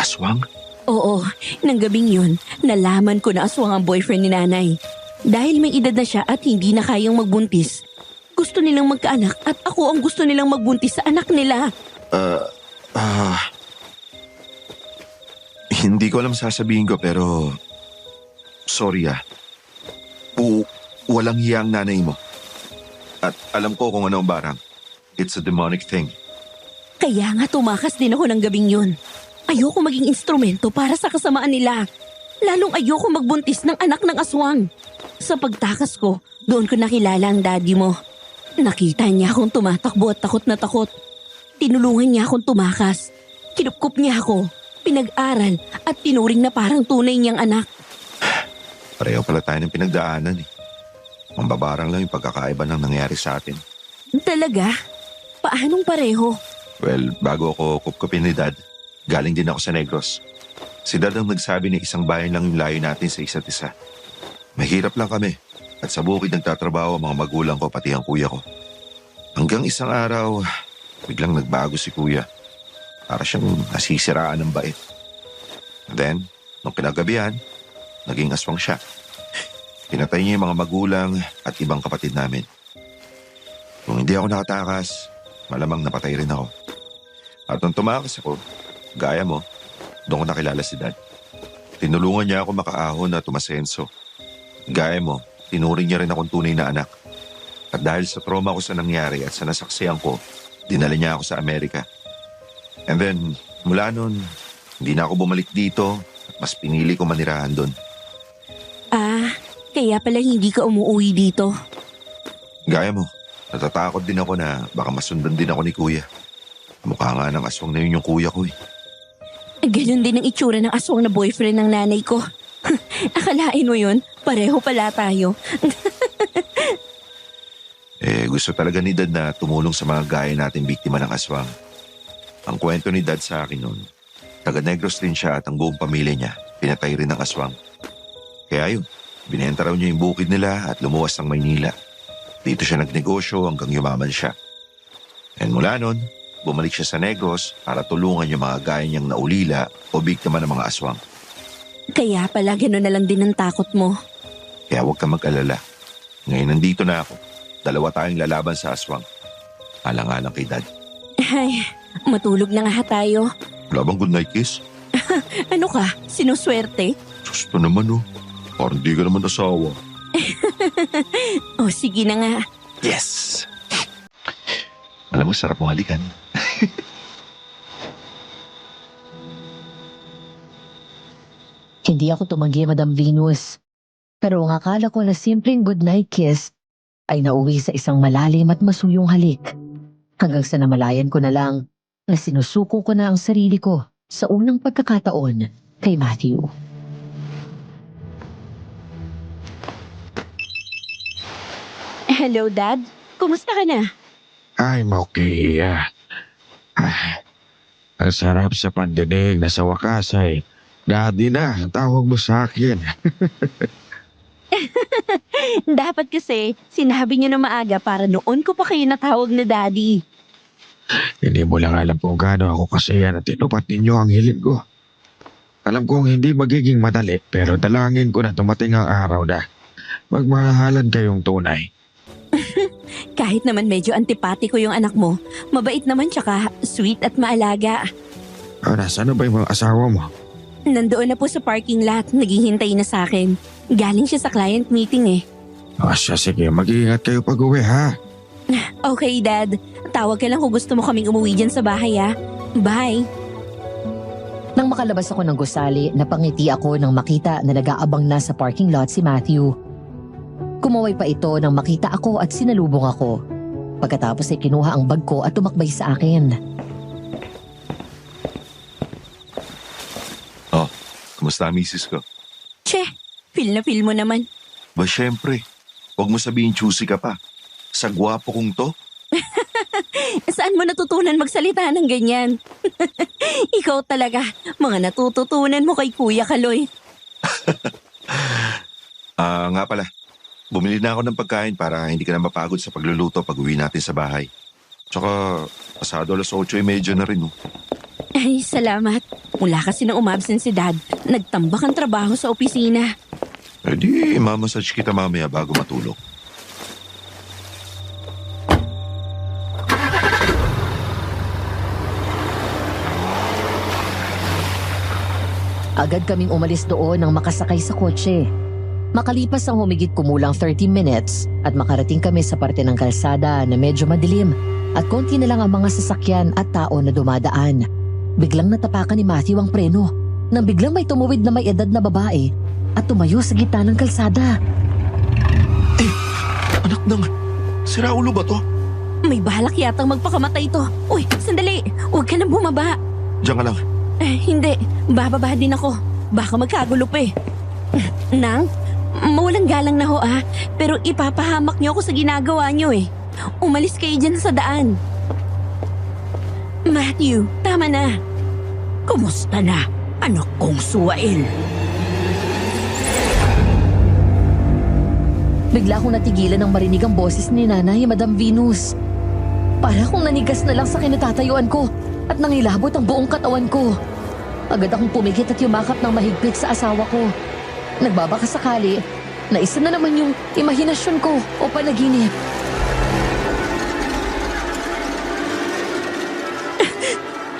Aswang? Oo, nang gabing yun, nalaman ko na aswang ang boyfriend ni nanay. Dahil may edad na siya at hindi na kayang magbuntis. Gusto nilang magkaanak at ako ang gusto nilang magbuntis sa anak nila. Hindi ko alam sasabihin ko pero... Sorry walang hiyang nanay mo. At alam ko kung ano ang barang. It's a demonic thing. Kaya nga tumakas din ako ng gabing yun. Ayoko maging instrumento para sa kasamaan nila. Lalong ayoko magbuntis ng anak ng aswang. Sa pagtakas ko, doon ko nakilala ang daddy mo. Nakita niya akong tumatakbo at takot na takot. Tinulungan niya akong tumakas. Kinupkup niya ako, pinag-aral at tinuring na parang tunay niyang anak. Pareho pala tayo ng pinagdaanan eh. Mambabarang lang yung pagkakaiba ng nangyari sa atin. Talaga? Paanong pareho? Well, bago ako kupkupin ni Dad, galing din ako sa Negros. Si Dad ang nagsabi na isang bayan lang yung layo natin sa isa't isa. Mahirap lang kami at sa bukid nagtatrabaho ang mga magulang ko pati ang kuya ko. Hanggang isang araw, biglang nagbago si kuya. Para siyang nasisiraan ng bait. Then, nung kinagabihan, naging aswang siya. Pinatay niya yung mga magulang at ibang kapatid namin. Kung hindi ako nakatakas, malamang napatay rin ako. At nung tumakas ako, gaya mo, doon ko nakilala si Dad. Tinulungan niya ako makaahon at tumasenso. Gaya mo, tinuring niya rin akong tunay na anak. At dahil sa trauma ko sa nangyari at sa nasaksihan ko, dinala niya ako sa Amerika. And then, mula nun, hindi na ako bumalik dito at mas pinili ko manirahan doon. Kaya pala hindi ka umuwi dito. Gaya mo, Natatakot din ako na baka masundan din ako ni kuya. Mukha nga ng aswang na yun yung kuya ko eh. Ganyan din ang itsura ng aswang na boyfriend ng nanay ko. Akalain mo yun? Pareho pala tayo. Gusto talaga ni Dad na tumulong sa mga gaya natin biktima ng aswang. Ang kwento ni Dad sa akin nun, taga Negros din siya at ang buong pamilya niya, pinatay rin ng aswang. Kaya yun, binenta raw niya yung bukid nila at lumuwas ng Maynila. Dito siya nagnegosyo hanggang yumaman siya. And mula nun, bumalik siya sa Negros para tulungan yung mga gaya niyang naulila o biktima ng mga aswang. Kaya pala gano'n na lang din ang takot mo. Kaya huwag ka mag-alala. Ngayon nandito na ako. 2 tayong lalaban sa aswang. Alang-alang kay Dad. Ay, matulog na nga tayo. Wala bang good night kiss? Ano ka? Sinuswerte? Gusto naman oh. Parang di ka naman asawa. O sige na nga. Yes! Alam mo, sarap mong halikan. Hindi ako tumanggi, Madam Venus. Pero ang akala ko na simpleng goodnight kiss ay nauwi sa isang malalim at masuyong halik. Hanggang sa namalayan ko na lang na sinusuko ko na ang sarili ko sa unang pagkakataon kay Matthew. Hello, Dad. Kumusta ka na? I'm okay. Ang sarap sa pandinig na sa wakas ay Daddy na ang tawag mo sa akin. Dapat kasi, sinabi niyo na maaga para noon ko pa kayo natawag na Daddy. Hindi mo lang alam kung gaano ako kasayan at tinupat ninyo ang hiling ko. Alam kong hindi magiging madali pero dalangin ko na tumating ang araw na magmahalan kayong tunay. Kahit naman medyo antipati ko yung anak mo, mabait naman tsaka sweet at maalaga. Nasaan na ba yung mga asawa mo? Nandoon na po sa parking lot, naghihintay na sa akin. Galing siya sa client meeting eh. Sige, mag-iingat kayo pag uwi ha. Okay, Dad. Tawag ka lang kung gusto mo kaming umuwi dyan sa bahay ah. Bye! Nang makalabas ako ng gusali, napangiti ako nang makita na nag-aabang na sa parking lot si Matthew. Kumaway pa ito nang makita ako at sinalubong ako. Pagkatapos ay kinuha ang bag ko at tumakbay sa akin. Oh, kumusta ang misis ko? Che, feel na feel mo naman. Ba syempre, huwag mo sabihin choosy ka pa. Sa gwapo kong to? Saan mo natutunan magsalita ng ganyan? Ikaw talaga, mga natututunan mo kay Kuya Kaloy. Nga pala, bumili na ako ng pagkain para hindi ka na mapagod sa pagluluto pag uwi natin sa bahay. Tsaka, pasado 8:30 na rin oh. Ay, salamat. Mula kasi nang umabsent si Dad, nagtambak ang trabaho sa opisina. Di, mamassage kita mamaya bago matulog. Agad kaming umalis doon nang makasakay sa kotse. Makalipas ang humigit kumulang 30 minutes at makarating kami sa parte ng kalsada na medyo madilim at konti na lang ang mga sasakyan at tao na dumadaan. Biglang natapakan ni Matthew ang preno nang biglang may tumuwid na may edad na babae at tumayo sa gitna ng kalsada. Anak naman, sira ulo ba to? May balak yatang magpakamatay to. Uy, sandali! Huwag ka na bumaba. Diyan ka lang. Hindi, bababa din ako. Baka magkagulo pa eh. Nang, mawalang galang na ho ah. Pero ipapahamak niyo ako sa ginagawa niyo eh. Umalis kayo dyan sa daan. Matthew, tama na. Kumusta na, anak kong Suwail? Bigla akong natigilan ng marinig ang boses ni Nanay, Madam Venus. Para akong nanigas na lang sa kinatatayuan ko at nangilabot ang buong katawan ko. Agad akong pumikit at yumakap ng mahigpit sa asawa ko. Nagbabaka sakali na isa na naman yung imahinasyon ko o panaginip.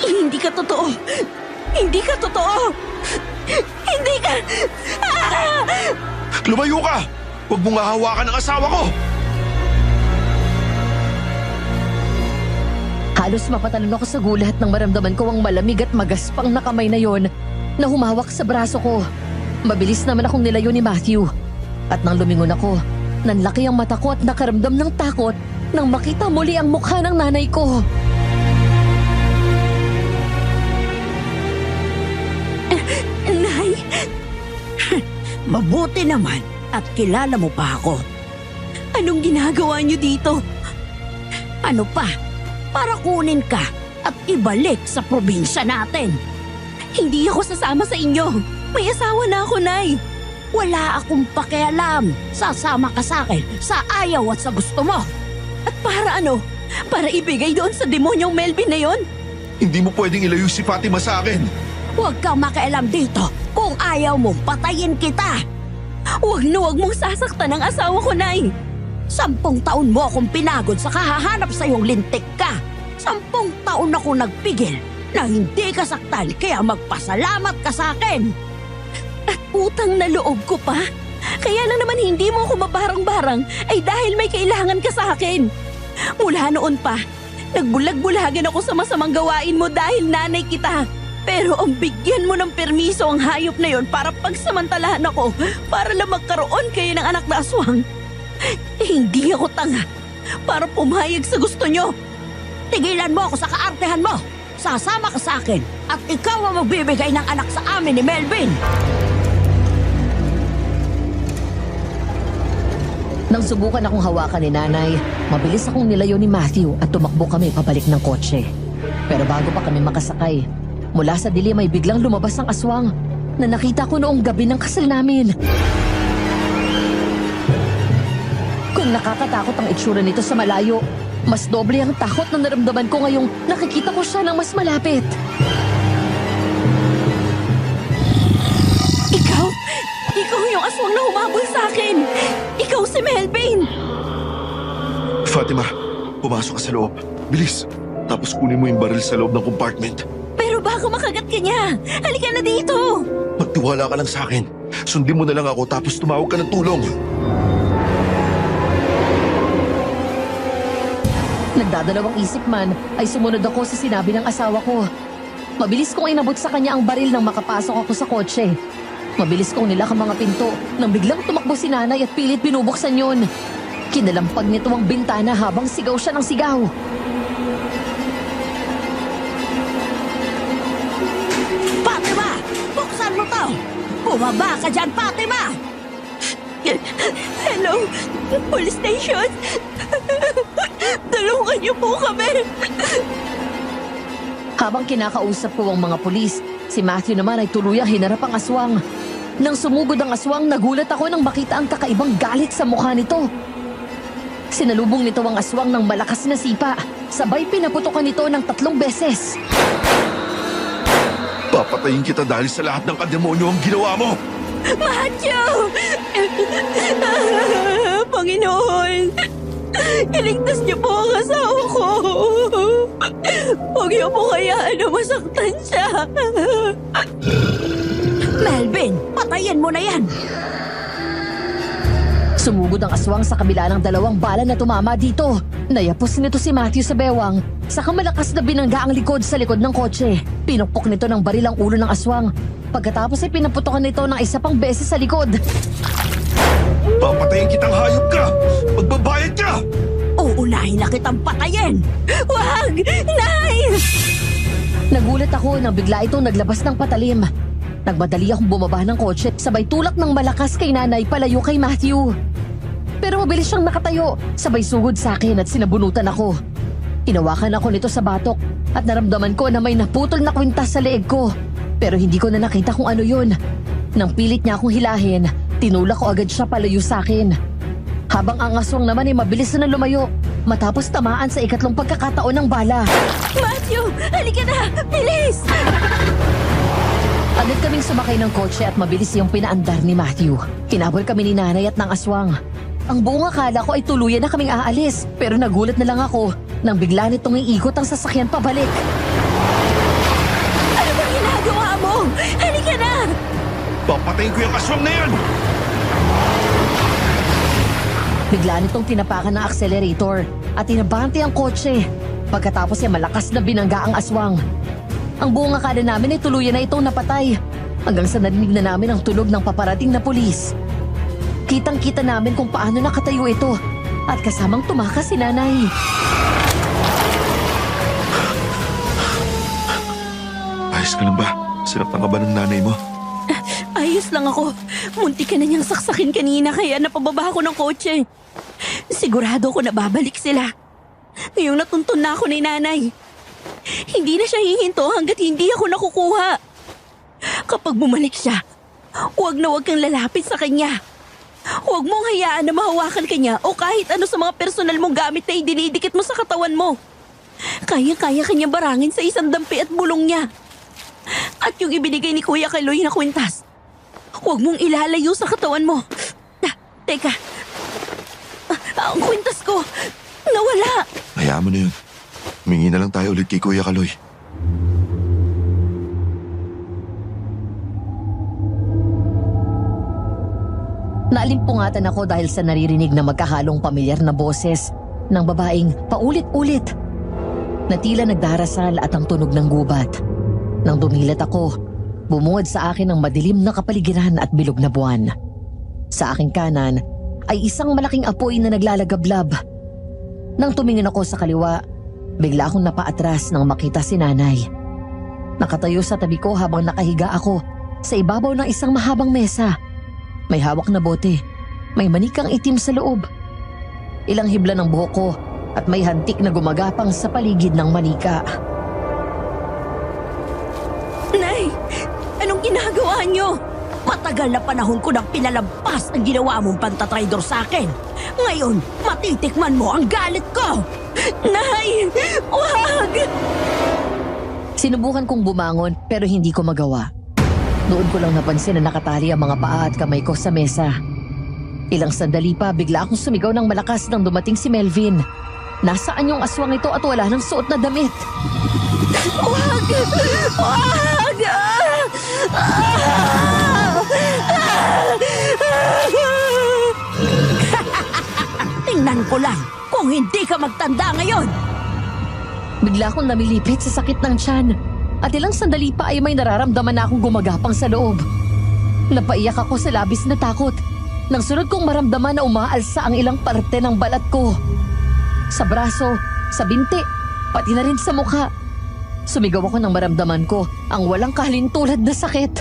Hindi ka totoo! Hindi ka totoo! Hindi ka... Ah! Lumayo ka! Huwag mong hahawakan ang asawa ko! Halos mapatalon ako sa gulat nang maramdaman ko ang malamig at magaspang na kamay na yon na humawak sa braso ko. Mabilis naman akong nilayo ni Matthew. At nang lumingon ako, nanlaki ang mata ko at nakaramdam ng takot nang makita muli ang mukha ng nanay ko. Nay, mabuti naman at kilala mo pa ako. Anong ginagawa niyo dito? Ano pa? Para kunin ka at ibalik sa probinsya natin. Hindi ako sasama sa inyo. May asawa na ako, Nay. Wala akong pakialam. Sasama ka sa akin sa ayaw at sa gusto mo. At para ano? Para ibigay doon sa demonyong Melvin na yon? Hindi mo pwedeng ilayo si Fatima sa akin. Huwag kang makialam dito. Kung ayaw mo, patayin kita. Huwag mong sasaktan ang asawa ko, Nay. 10 taon mo akong pinagod sa kahahanap sa iyong lintik ka. 10 taon ako nagpigil na hindi ka saktan, kaya magpasalamat ka sa akin. At utang na loob ko pa. Kaya lang naman hindi mo ako mabarang-barang ay dahil may kailangan ka sa akin. Mula noon pa, nagbulag-bulagan ako sa masamang gawain mo dahil nanay kita. Pero ang bigyan mo ng permiso ang hayop na yon para pagsamantalahan ako para lang magkaroon kayo ng anak na aswang. Hindi ako tanga para pumayag sa gusto nyo. Tigilan mo ako sa kaartehan mo. Sasama ka sa akin at ikaw ang magbibigay ng anak sa amin ni Melvin. Nang subukan akong hawakan ni nanay, mabilis akong nilayo ni Matthew at tumakbo kami pabalik ng kotse. Pero bago pa kami makasakay, mula sa dilim ay biglang lumabas ang aswang na nakita ko noong gabi ng kasal namin. Kung nakakatakot ang itsura nito sa malayo, mas doble ang takot na naramdaman ko ngayong nakikita ko siya ng mas malapit. Ikaw yung aswang na humabol sa akin. Ikaw si Melvin. Fatima, pumasok ka sa loob. Bilis. Tapos kunin mo yung baril sa loob ng compartment. Pero bago makagat ka niya, halika na dito. Magtiwala ka lang sa akin. Sundin mo na lang ako tapos tumawag ka ng tulong. Nagdadalawang isip man ay sumunod ako sa sinabi ng asawa ko. Mabilis kong inabot sa kanya ang baril nang makapasok ako sa kotse. Mabilis kong nilak ang mga pinto nang biglang tumakbo si nanay at pilit binubuksan yun. Kinalampag nito ang bintana habang sigaw siya ng sigaw. Fatima! Buksan mo to! Bumaba ka dyan, Fatima! Hello, police station! Tulungan niyo po kami! Habang kinakausap ko ang mga pulis, si Matthew naman ay tuluyang hinarap ang aswang. Nang sumugod ang aswang, nagulat ako nang makita ang kakaibang galit sa mukha nito. Sinalubong nito ang aswang ng malakas na sipa. Sabay pinaputokan nito ng 3 beses. Papatayin kita dahil sa lahat ng kademonyo ang ginawa mo! Matthew! Panginoon! Iligtas niyo po ang asawa ko! Huwag niyo po kayaan na masaktan siya! Melvin, patayin mo na yan! Sumugod ang aswang sa kabila ng 2 bala na tumama dito. Nayapos nito si Matthew sa bewang. Saka malakas na binangga ang likod sa likod ng kotse. Pinukpok nito ng baril ang ulo ng aswang. Pagkatapos ay pinaputokan nito ng 1 pang beses sa likod. Papatayin kitang hayop ka! Magbabayad ka! Uunahin na kitang patayin! Wag! Nay! Nagulat ako nang bigla itong naglabas ng patalim. Nagmadali akong bumaba ng kotse, sabay tulak ng malakas kay nanay palayo kay Matthew. Pero mabilis siyang nakatayo, sabay sugod sa akin at sinabunutan ako. Inawakan ako nito sa batok at naramdaman ko na may naputol na kwintas sa leeg ko. Pero hindi ko na nakita kung ano yun. Nang pilit niya akong hilahin, tinulak ko agad siya palayo sa akin. Habang ang aswang naman ay mabilis na lumayo, matapos tamaan sa 2nd pagkakataon ng bala. Matthew! Halika na! Bilis! Agad kaming sumakay ng kotse at mabilis yung pinaandar ni Matthew. Kinabol kami ni nanay at ng aswang. Ang buong akala ko ay tuluyan na kaming aalis, pero nagulat na lang ako nang bigla nitong iikot ang sasakyan pabalik. Ano bang ginagawa mo? Halika na! Papatayin ko yung aswang na yan! Bigla nitong tinapakan ng accelerator at tinabante ang kotse. Pagkatapos ay malakas na binangga ang aswang. Ang buong akala namin ay tuluyan na itong napatay hanggang sa narinig na namin ang tunog ng paparating na pulis. Kitang-kita namin kung paano nakatayo ito. At kasamang tumakas si nanay. Ayos ka lang ba? Sinaktan ka ba ng nanay mo? Ayos lang ako. Munti ka na niyang saksakin kanina kaya napababa ako ng kotse. Sigurado ko na babalik sila. Ngayong natuntun na ako ni nanay. Hindi na siya hihinto hanggat hindi ako nakukuha. Kapag bumalik siya, huwag na huwag kang lalapit sa kanya. Huwag mong hayaan na mahawakan ka niya o kahit ano sa mga personal mong gamit na idinidikit mo sa katawan mo. Kaya-kaya kanyang barangin sa isang dampi at bulong niya. At yung ibinigay ni Kuya kay Loy na kwintas, huwag mong ilalayo sa katawan mo. Teka, ang kwintas ko, nawala. Hayaan mo na yun. Humingi na lang tayo ulit kay Kuya Kaloy. Naalimpungatan ako dahil sa naririnig na magkahalong pamilyar na boses ng babaeng paulit-ulit na tila nagdarasal at ang tunog ng gubat. Nang dumilat ako, bumungad sa akin ang madilim na kapaligiran at bilog na buwan. Sa aking kanan ay isang malaking apoy na naglalagablab. Nang tumingin ako sa kaliwa, bigla akong napaatras nang makita si nanay. Nakatayo sa tabi ko habang nakahiga ako sa ibabaw ng isang mahabang mesa. May hawak na bote, may manikang itim sa loob. Ilang hibla ng buhok ko at may hantik na gumagapang sa paligid ng manika. Nay, anong ginagawa niyo? Matagal na panahon ko nang pinalampas ang ginawa mong pantatraidor sa akin. Ngayon, matitikman mo ang galit ko! Nay, wag! Sinubukan kong bumangon pero hindi ko magawa. Noon ko lang napansin na nakatali ang mga paa at kamay ko sa mesa. Ilang sandali pa bigla akong sumigaw ng malakas nang dumating si Melvin. Nasaan yung aswang ito at wala nang suot na damit? Wag! Wag! Tingnan ko lang kung hindi ka magtanda ngayon. Bigla akong namilipit sa sakit ng tiyan. At ilang sandali pa ay may nararamdaman na akong gumagapang sa loob. Napaiyak ako sa labis na takot nang sunod kong maramdaman na umaalsa ang ilang parte ng balat ko. Sa braso, sa binti, pati na rin sa mukha. Sumigaw ako nang maramdaman ko ang walang kahalintulad na sakit.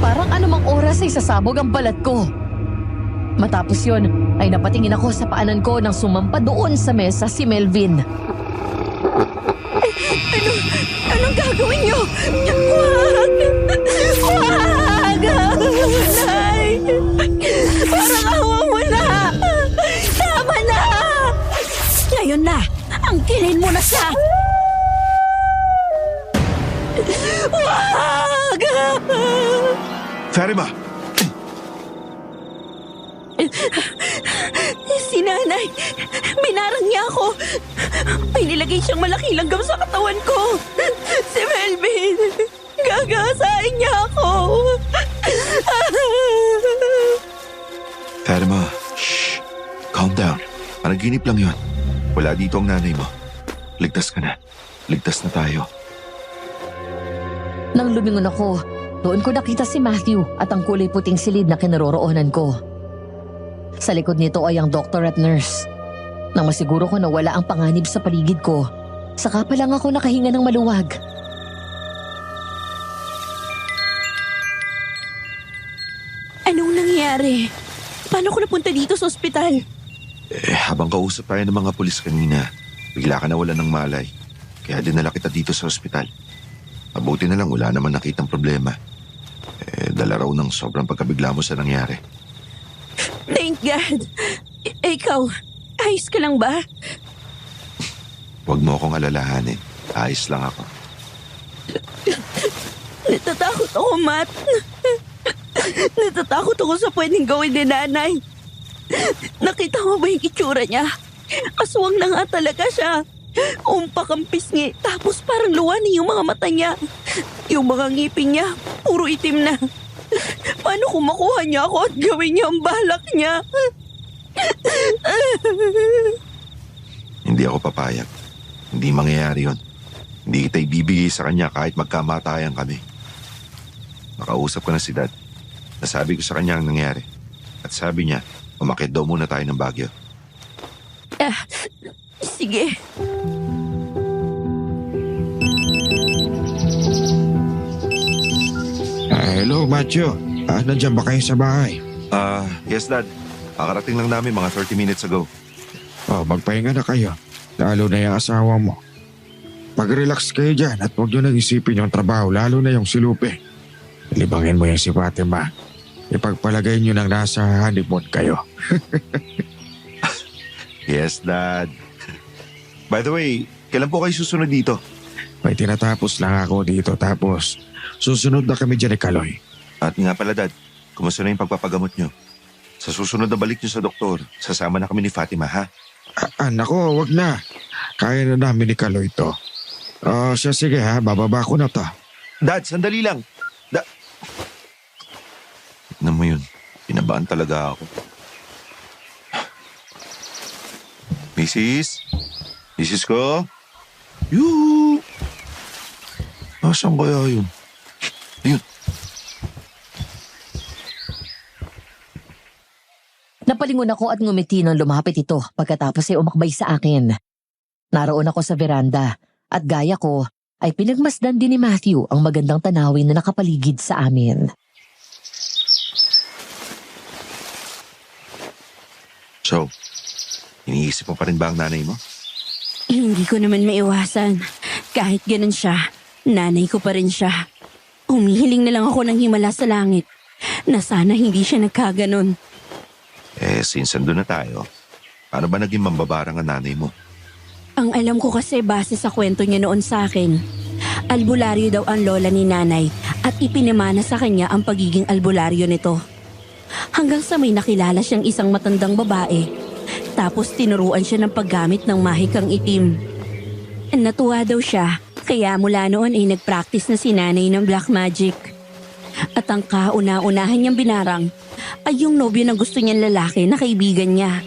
Parang anumang oras ay sasabog ang balat ko. Matapos yun ay napatingin ako sa paanan ko nang sumampa doon sa mesa si Melvin. Anong gagawin niyo? Wag! Wag! Nay! Parang awa mo na! Tama na! Ngayon na! Angkinin mo na siya! Wag! Fatima! Si nanay, binarang niya ako. May nilagay siyang malaking langgam sa katawan ko. Si Melvin, gagasain niya ako. Fatima, shh. Calm down. Panaginip lang yun. Wala dito ang nanay mo. Ligtas ka na. Ligtas na tayo. Nang lumingon ako, doon ko nakita si Matthew at ang kulay puting silid na kinaroroonan ko. Sa likod nito ay ang doktor at nurse. Nang masiguro ko na wala ang panganib sa paligid ko, saka pa lang ako nakahinga ng maluwag. Anong nangyari? Paano ko napunta dito sa ospital? Habang kausap tayo ng mga pulis kanina, bigla ka nawalan ng malay. Kaya dinala kita dito sa ospital. Mabuti na lang wala naman nakitang problema. Dala raw ng sobrang pagkabigla mo sa nangyari. Thank God. Ikaw, ayos ka lang ba? Huwag mo akong alalahanin. Ayos lang ako. Natatakot ako, Matt. Natatakot ako sa pwedeng gawin ni nanay. Nakita mo ba yung itsura niya? Aswang na nga talaga siya. Umpak ang pisngi, tapos parang luwani yung mga mata niya. Yung mga ngipin niya, puro itim na. Paano kung makuha niya ako at gawin niya ang balak niya? Hindi ako papayag. Hindi mangyayari yun. Hindi kita ibibigay sa kanya kahit magkamatayan kami. Nakausap ko na si Dad. Nasabi ko sa kanya ang nangyari. At sabi niya, umakyat daw muna tayo ng Baguio. Sige. Hello, Matthew. Nandiyan ba kayo sa bahay? Yes, Dad. Kakarating lang namin mga 30 minutes ago. Magpahinga na kayo. Lalo na yung asawa mo. Pag-relax kayo dyan at huwag nyo nang isipin yung trabaho, lalo na yung si Lupe. Libangin mo yung si Fatima. Ipagpalagay nyo nang nasa honeymoon kayo. Yes, Dad. By the way, kailan po kayo susunod dito? May tinatapos lang ako dito tapos susunod na kami dyan ni Kaloy. At nga pala, Dad, kumusta na yung pagpapagamot nyo? Sa susunod na balik nyo sa doktor, sasama na kami ni Fatima, ha? Nako, wag na. Kaya na namin ni Kaloy to. Sige ha, bababa ko na to. Dad, sandali lang. Tignan mo yun. Pinabahan talaga ako. Mrs.? Mrs. ko? Yoo! Nasaan kaya yun? Ayun. Napalingon ako at ngumiti nang lumapit ito pagkatapos ay umakbay sa akin. Naroon ako sa veranda at gaya ko ay pinagmasdan din ni Matthew ang magandang tanawin na nakapaligid sa amin. So, iniisip mo pa rin ba ang nanay mo? Hindi ko naman maiwasan. Kahit ganun siya, nanay ko pa rin siya. Humihiling na lang ako ng himala sa langit na sana hindi siya nagkaganon. Since andun na tayo, paano ba naging mambabarang ang nanay mo? Ang alam ko kasi base sa kwento niya noon sa akin, albularyo daw ang lola ni nanay at ipinamana sa kanya ang pagiging albularyo nito. Hanggang sa may nakilala siyang isang matandang babae, tapos tinuruan siya ng paggamit ng mahikang itim. Natuwa daw siya, kaya mula noon ay nagpractice na si nanay ng black magic. At ang kauna-unahan niyang binarang ay yung nobyo ng gusto niyang lalaki na kaibigan niya.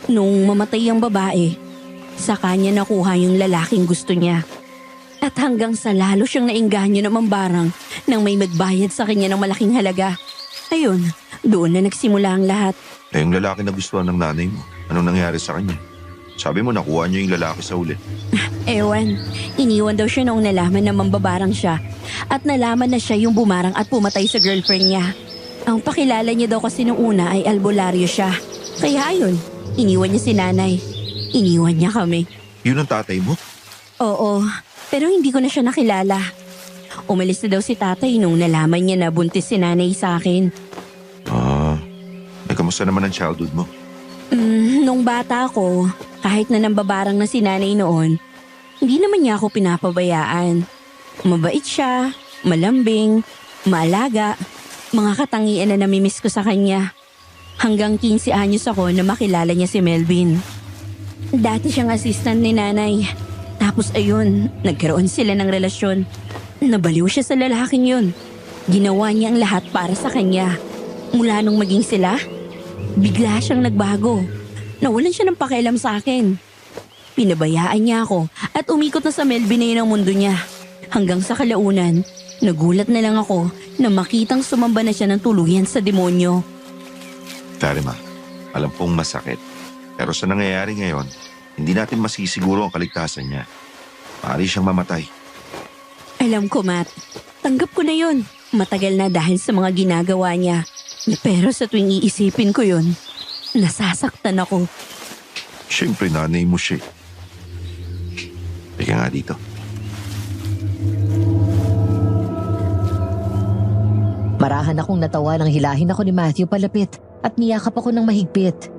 Nung mamatay ang babae, sa kanya nakuha yung lalaking gusto niya. At hanggang sa lalo siyang naingganyo ng mambarang nang may magbayad sa kanya ng malaking halaga. Ayun, doon na nagsimula ang lahat. Yung lalaki na gustuhan ng nanay mo, anong nangyari sa kanya? Sabi mo nakuha niyo yung lalaki sa uli. Ewan, iniwan daw siya noong nalaman na mambabarang siya. At nalaman na siya yung bumarang at pumatay sa girlfriend niya. Ang pakilala niya daw kasi nung una ay albularyo siya. Kaya ayun, iniwan niya si nanay. Iniwan niya kami. Yun ang tatay mo? Oo, pero hindi ko na siya nakilala. Umalis na daw si tatay nung nalaman niya na buntis si nanay sa akin. Kamusta naman ang childhood mo? Nung bata ako, kahit na nambabarang na si nanay noon, hindi naman niya ako pinapabayaan. Mabait siya, malambing, maalaga, mga katangian na namimiss ko sa kanya. Hanggang 15 anyos ako na makilala niya si Melvin. Dati siyang assistant ni nanay. Tapos ayun, nagkaroon sila ng relasyon. Nabaliw siya sa lalaking yun. Ginawa niya ang lahat para sa kanya. Mula nung maging sila, bigla siyang nagbago. Nawalan siya ng pakialam sa akin. Pinabayaan niya ako at umikot na sa Melvin na yun ang mundo niya. Hanggang sa kalaunan, nagulat na lang ako na makitang sumamba na siya ng tuluyan sa demonyo. Fatima, alam pong masakit. Pero sa nangyayari ngayon, hindi natin masisiguro ang kaligtasan niya. Maaari siyang mamatay. Alam ko, Matt. Tanggap ko na yun. Matagal na dahil sa mga ginagawa niya. Pero sa tuwing iisipin ko yun, nasasaktan ako. Siyempre, nanay mo siya. Teka nga dito. Marahan akong natawa nang hilahin ako ni Matthew palapit at niyakap ako ng mahigpit.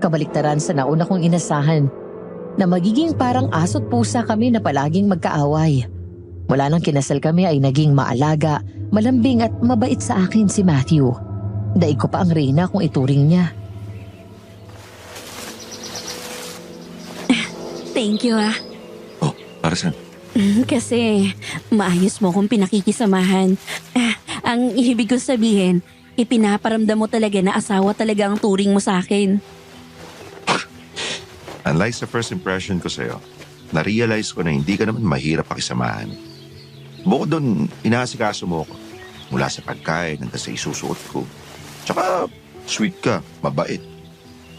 Kabaliktaran sa nauna kong inasahan na magiging parang aso't pusa kami na palaging magkaaway. Mula nang kinasal kami ay naging maalaga, malambing at mabait sa akin si Matthew. Daig ko pa ang reyna kung ituring niya. Thank you, ah. Oh, para saan? Kasi maayos mo kung pinakikisamahan. Ang ibig ko sabihin, ipinaparamdam mo talaga na asawa talaga ang turing mo sa akin. Unlike sa first impression ko sa'yo, na-realize ko na hindi ka naman mahirap pakisamahan. Bukod doon, inaasikaso mo ko. Mula sa pagkain hanggang sa isusuot ko. Tsaka, sweet ka, mabait.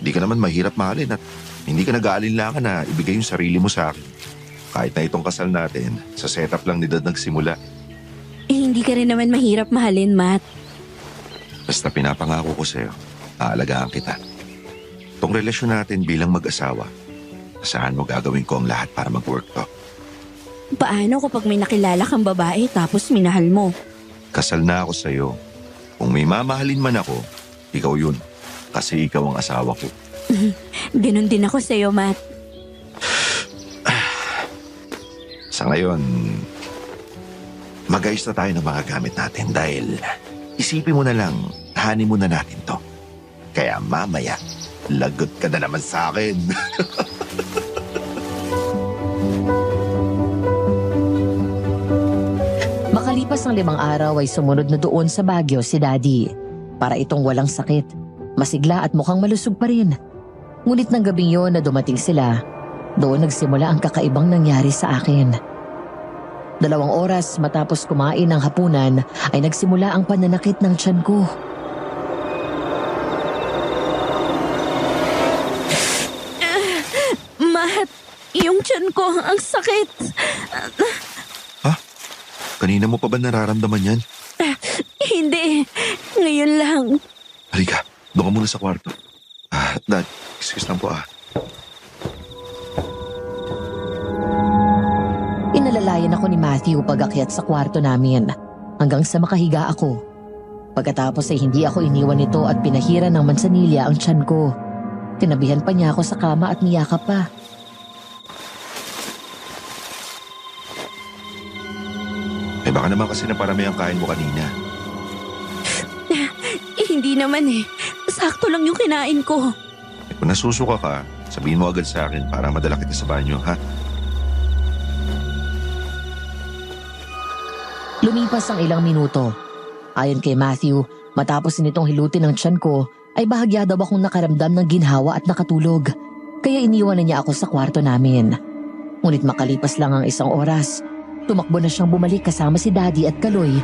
Hindi ka naman mahirap mahalin at hindi ka nag-aalinlangan na ibigay yung sarili mo sa akin. Kahit na itong kasal natin, sa setup lang ni Dad nagsimula. Hindi ka rin naman mahirap mahalin, Matt. Basta pinapangako ko sa'yo, aalagaan kita. Itong relasyon natin bilang mag-asawa, asahan mo gagawin ko ang lahat para mag-work to. Paano kapag may nakilala kang babae tapos minahal mo? Kasal na ako sa'yo. Kung may mamahalin man ako, ikaw yun. Kasi ikaw ang asawa ko. Ganon din ako sa'yo, Matt. Sa ngayon, mag-ayos na tayo ng mga gamit natin dahil isipin mo na lang, hanin mo na natin to. Kaya mamaya, lagot ka na naman sa akin. Makalipas ang 5 araw ay sumunod na doon sa Baguio si Daddy. Para itong walang sakit, masigla at mukhang malusog pa rin. Ngunit ng gabing yon na dumating sila, doon nagsimula ang kakaibang nangyari sa akin. 2 oras matapos kumain ng hapunan ay nagsimula ang pananakit ng tiyan ko. Matt, yung tiyan ko, ang sakit. Kanina mo pa ba nararamdaman yan? Hindi, ngayon lang. Halika, doon ka muna sa kwarto. Dad, excuse lang po Inalalayan ako ni Matthew pag-akyat sa kwarto namin hanggang sa makahiga ako. Pagkatapos ay hindi ako iniwan nito at pinahiran ng mansanilya ang tiyan ko. Tinabihan pa niya ako sa kama at niyakap pa. Baka naman kasi naparami ang kain mo kanina. Hindi naman eh. Sakto lang yung kinain ko. Kung nasusuka ka, sabihin mo agad sa akin para madala kita sa banyo, ha? Lumipas ang ilang minuto. Ayon kay Matthew, matapos nitong hilutin ang tiyan ko, ay bahagya daw akong nakaramdam ng ginhawa at nakatulog. Kaya iniwan na niya ako sa kwarto namin. Ngunit makalipas lang ang 1 oras, tumakbo na siyang bumalik kasama si Daddy at Kaloy.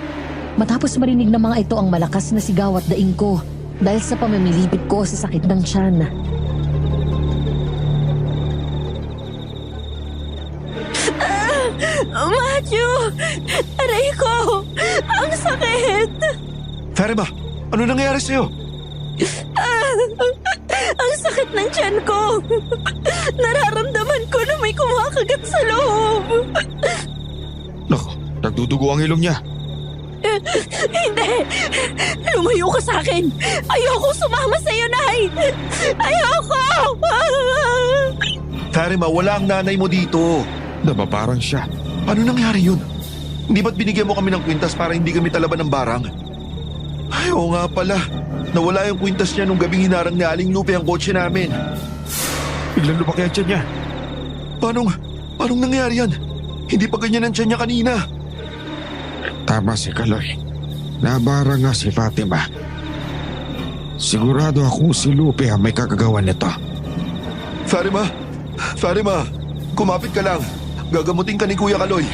Matapos marinig ng mga ito ang malakas na sigaw at daing ko dahil sa pamimilipit ko sa sakit ng tiyan. Matthew! Aray ko! Ang sakit! Fatima, ano nangyayari sa'yo? Ang sakit ng tiyan ko! Nararamdaman ko na may kumakagat sa loob! Naku, nagdudugo ang ilong niya. Hindi! Lumayo ka sa akin! Ayoko sumama sa'yo, Nay! Ayoko! Fatima, wala ang nanay mo dito. Nababarang siya. Ano nangyari yun? Hindi ba't binigyan mo kami ng kwintas para hindi kami talaban ng barang? Ay, oo nga pala. Nawala yung kwintas niya nung gabing hinarang ni Aling Lupe ang kotse namin. Biglang lumaki ang tiyan niya. Paano nangyari yan? Hindi pa ganyan ang tiyan niya kanina. Tama si Kaloy. Nabara nga si Fatima. Sigurado akong si Lupe ang may kagagawan nito. Fatima, kumapit ka lang. Gagamutin ka ni Kuya Kaloy.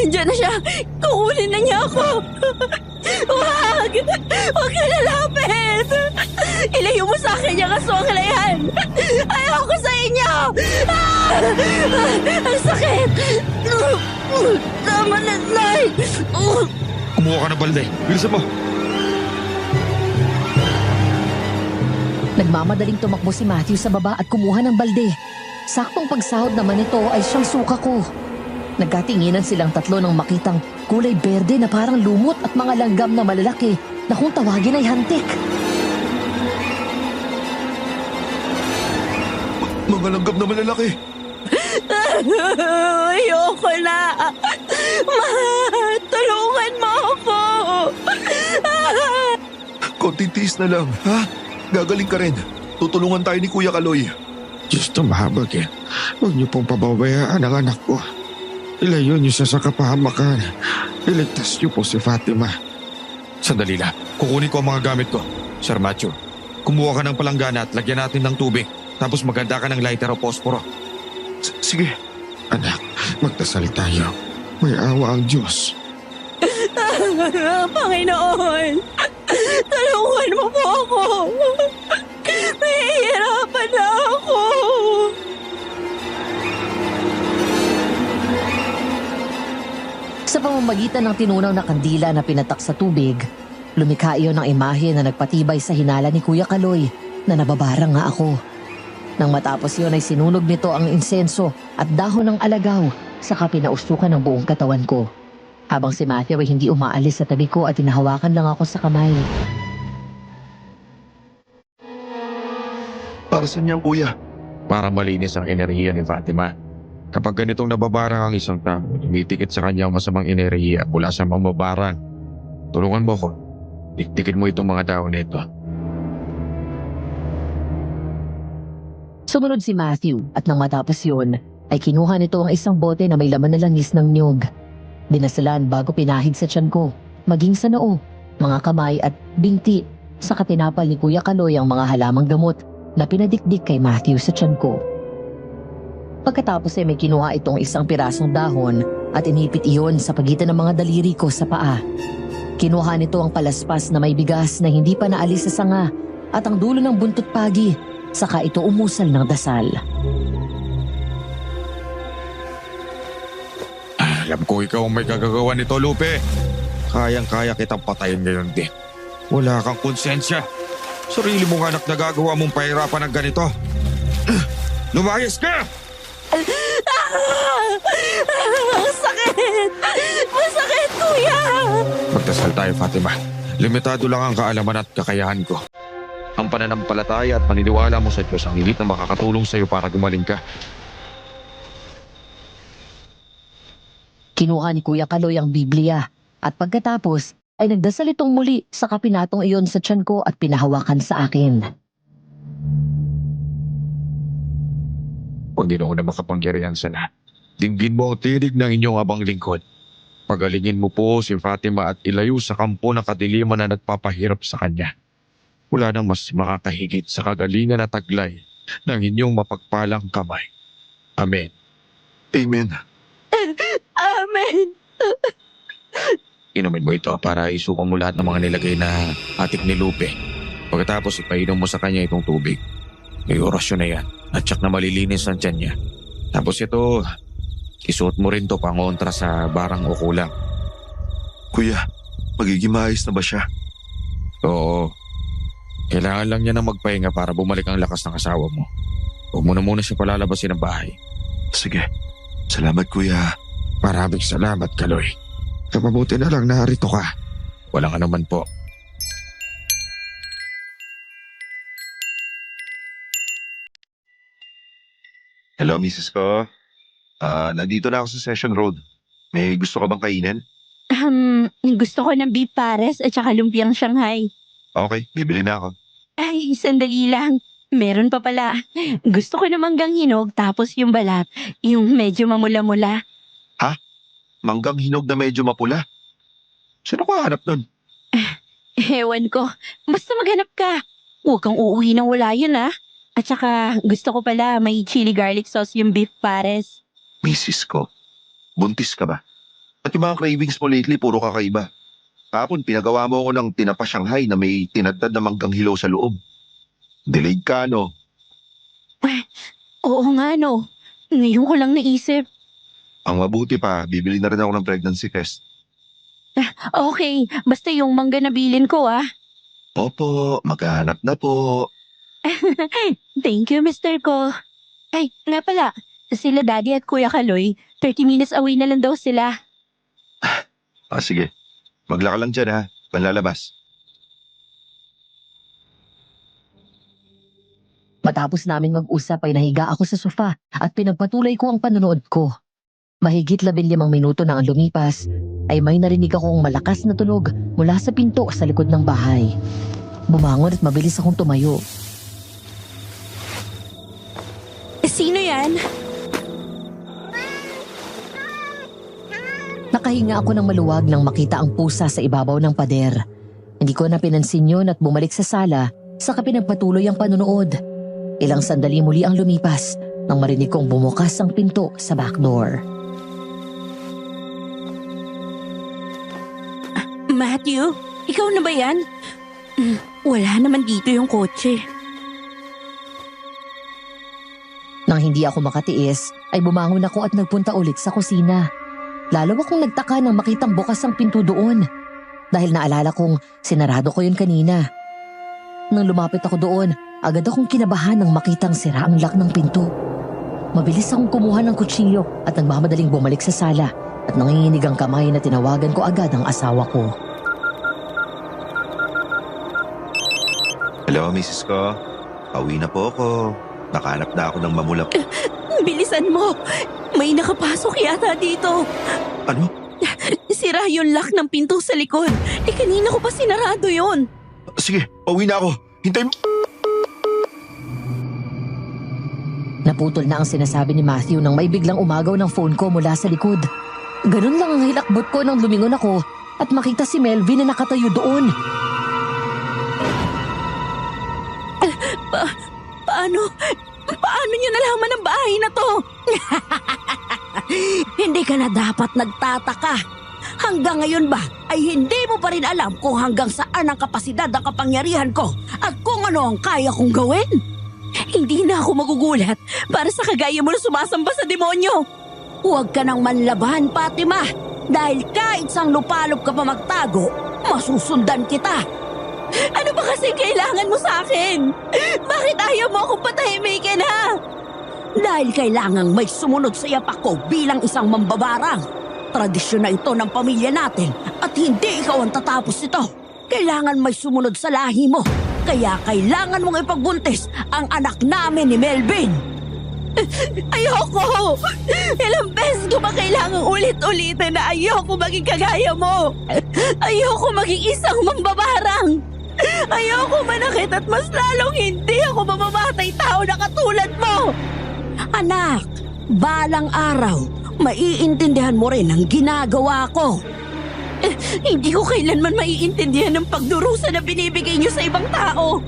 Diyan na siya! Kukunin na niya ako! Huwag! Huwag ka lalapit! Ilayo mo sa akin yung aswang na yan! Ayoko sa inyo! Ang sakit! Tama na, Nay! Kumuha ka ng balde. Bilisan mo. Nagmamadaling tumakbo si Matthew sa baba at kumuha ng balde. Saktong pagsahod naman ito ay siyang suka ko. Nagkatinginan silang tatlo nang makitang kulay berde na parang lumot at mga langgam na malalaki na kung tawagin ay hantik. Mga langgam na malalaki. Ayoko na! Tulungan mo ako! Konting tiis na lang, ha? Gagaling ka rin. Tutulungan tayo ni Kuya Kaloy. Diyos tumabag eh. Huwag niyo pong pababayaan ang anak ko. Ilayo niyo siya sa kapahamakan. Iligtas niyo po si Fatima. Sandali lang. Kukunin ko ang mga gamit ko. Sir Matthew, kumuha ka ng palanggana at lagyan natin ng tubig. Tapos maganda ka ng lighter o posporo. Sige. Anak, magdasal tayo. May awa ang Diyos. Panginoon! Tulungan mo po ako! Mahihirap Tama na ako! Sa pamamagitan ng tinunaw na kandila na pinatak sa tubig, lumikha iyon ng imahe na nagpatibay sa hinala ni Kuya Kaloy na nababarang nga ako. Nang matapos iyon ay sinunog nito ang insenso at dahon ng alagaw saka pinausukan ng buong katawan ko. Habang si Matthew ay hindi umaalis sa tabi ko at hinahawakan lang ako sa kamay. Para saan yan, kuya? Para malinis ang enerhiya ni Fatima. Kapag ganitong nababarang ang isang tao, tumitikit sa kanya ang masamang enerhiya mula sa mamabarang. Tulungan mo ko. Tiktikin mo itong mga tao nito. Sumunod si Matthew at nang matapos yun, ay kinuha nito ang isang bote na may laman na langis ng niyog. Dinasalan bago pinahid sa tiyan ko, maging sa noo, mga kamay at binti. Saka tinapal ni Kuya Kaloy ang mga halamang gamot na pinadikdik kay Matthew sa tiyan ko. Pagkatapos ay may kinuha itong isang pirasong dahon at inipit iyon sa pagitan ng mga daliri ko sa paa. Kinuha nito ang palaspas na may bigas na hindi pa naalis sa sanga at ang dulo ng buntot pagi, saka ito umusal ng dasal. Alam ko ikaw ang may kagagawa nito, Lupe. Kayang-kaya kitang patayin ngayon din. Wala kang konsensya. Sarili mo nga nagagawa mong pahirapan ng ganito. Lumayas ka! Masakit! Masakit, kuya! Magdasal tayo, Fatima. Limitado lang ang kaalaman at kakayahan ko. Ang pananampalataya at paniniwala mo sa Diyos ang higit na makakatulong sa iyo para gumaling ka. Kinuha ni Kuya Kaloy ang Biblia at pagkatapos ay nagdasal itong muli sa kapinatong iyon sa tiyan ko at pinahawakan sa akin. Panginoon na makapangyarihan sa lahat, dinggin mo ang tinig ng inyong abang lingkod. Pagalingin mo po si Fatima at ilayo sa kampo ng kadiliman na nagpapahirap sa kanya. Wala nang mas makakahigit sa kagalingan at taglay ng inyong mapagpalang kamay. Amen. Amen. Amen! Inumin mo ito para isukan mo lahat ng mga nilagay na atik ni Lupe. Pagkatapos ipainom mo sa kanya itong tubig. May orasyon na yan at tsak na malilinis ang tiyan niya. Tapos ito, isuot mo rin to pangontra sa barang o kulang. Kuya, magiging maayos na ba siya? Oo. Kailangan lang niya ng magpahinga para bumalik ang lakas ng asawa mo. Huwag mo na muna siya palalabasin ng bahay. Sige. Salamat, kuya. Maraming salamat, Kaloy. Mabuti na lang narito ka. Walang anuman po. Hello, Mrs. ko. Nandito na ako sa Session Road. May gusto ka bang kainin? Gusto ko ng beef pares at saka lumpiang Shanghai. Okay, bibili na ako. Ay, sandali lang. Meron pa pala. Gusto ko ng manggang hinog tapos yung balat, yung medyo mamula-mula. Manggang hinog na medyo mapula. Sino ka hanap nun? Ewan ko. Basta maghanap ka. Huwag kang uuwi nang wala yun, ah. At saka gusto ko pala may chili garlic sauce yung beef pares. Mrs. ko, buntis ka ba? At yung mga cravings mo lately, puro kakaiba. Kapon, pinagawa mo ako ng tinapa Shanghai na may tinadtad na manggang hilaw sa loob. Delayed ka, no? Oo nga, no. Ngayon ko lang naisip. Ang mabuti pa, bibili na rin ako ng pregnancy test. Okay, basta yung mangga na bilin ko, ah. Opo, maghahanap na po. Thank you, Mr. Ko. Ay, nga pala. Sila Daddy at Kuya Kaloy, 30 minutes away na lang daw sila. Sige. Maglaka lang dyan, ha? Panlalabas. Matapos namin mag-usap ay nahiga ako sa sofa at pinagpatuloy ko ang panonood ko. Mahigit 15 minuto na ang lumipas ay may narinig akong malakas na tunog mula sa pinto sa likod ng bahay. Bumangon at mabilis akong tumayo. Sino yan? Nakahinga ako ng maluwag nang makita ang pusa sa ibabaw ng pader. Hindi ko na pinansin yun at bumalik sa sala saka pinagpatuloy ang panonood. Ilang sandali muli ang lumipas nang marinig kong bumukas ang pinto sa backdoor. Matthew, ikaw na ba yan? Wala naman dito yung kotse. Nang hindi ako makatiis, ay bumangon ako at nagpunta ulit sa kusina. Lalo akong nagtaka nang makitang bukas ang pinto doon. Dahil naalala kong sinarado ko yun kanina. Nang lumapit ako doon, agad akong kinabahan nang makitang sira ang lock ng pinto. Mabilis akong kumuha ng kutsilyo at nagmamadaling bumalik sa sala at nanginginig ang kamay na tinawagan ko agad ang asawa ko. Hello, Mrs. Ko. Pauwi na po ako. Nakahanap na ako ng mamulap. Bilisan mo! May nakapasok yata dito. Ano? Sira yung lock ng pinto sa likod. Kanina ko pa sinarado yon. Sige, pauwi na ako. Hintay mo. Naputol na ang sinasabi ni Matthew nang may biglang umagaw ng phone ko mula sa likod. Ganun lang ang hilakbot ko nang lumingon ako at makita si Melvin na nakatayo doon. Paano niyo nalaman ang bahay na to? Hindi ka na dapat nagtataka. Hanggang ngayon ba ay hindi mo pa rin alam kung hanggang saan ang kapasidad ng kapangyarihan ko at kung ano ang kaya kong gawin? Hindi na ako magugulat para sa kagaya mo na sumasamba sa demonyo. Huwag ka nang manlaban, Fatima. Dahil kahit sang lupalop ka pa magtago, masusundan kita. Ano ba kasi kailangan mo sa akin? Bakit ayaw mo akong patahimikin, ha? Dahil kailangang may sumunod sa yapak ko bilang isang mambabarang. Tradisyon na ito ng pamilya natin at hindi ikaw ang tatapos nito. Kailangan may sumunod sa lahi mo. Kaya kailangan mong ipagbuntis ang anak namin ni Melvin. Ayoko! Ilang beses ko ba kailangang ulit-ulitin na ayoko maging kagaya mo? Ayoko maging isang mambabarang. Ayoko manakit at mas lalong hindi ako mamamatay tao na katulad mo. Anak, balang araw, maiintindihan mo rin ang ginagawa ko. Hindi ko kailanman maiintindihan ng pagdurusa na binibigay niyo sa ibang tao.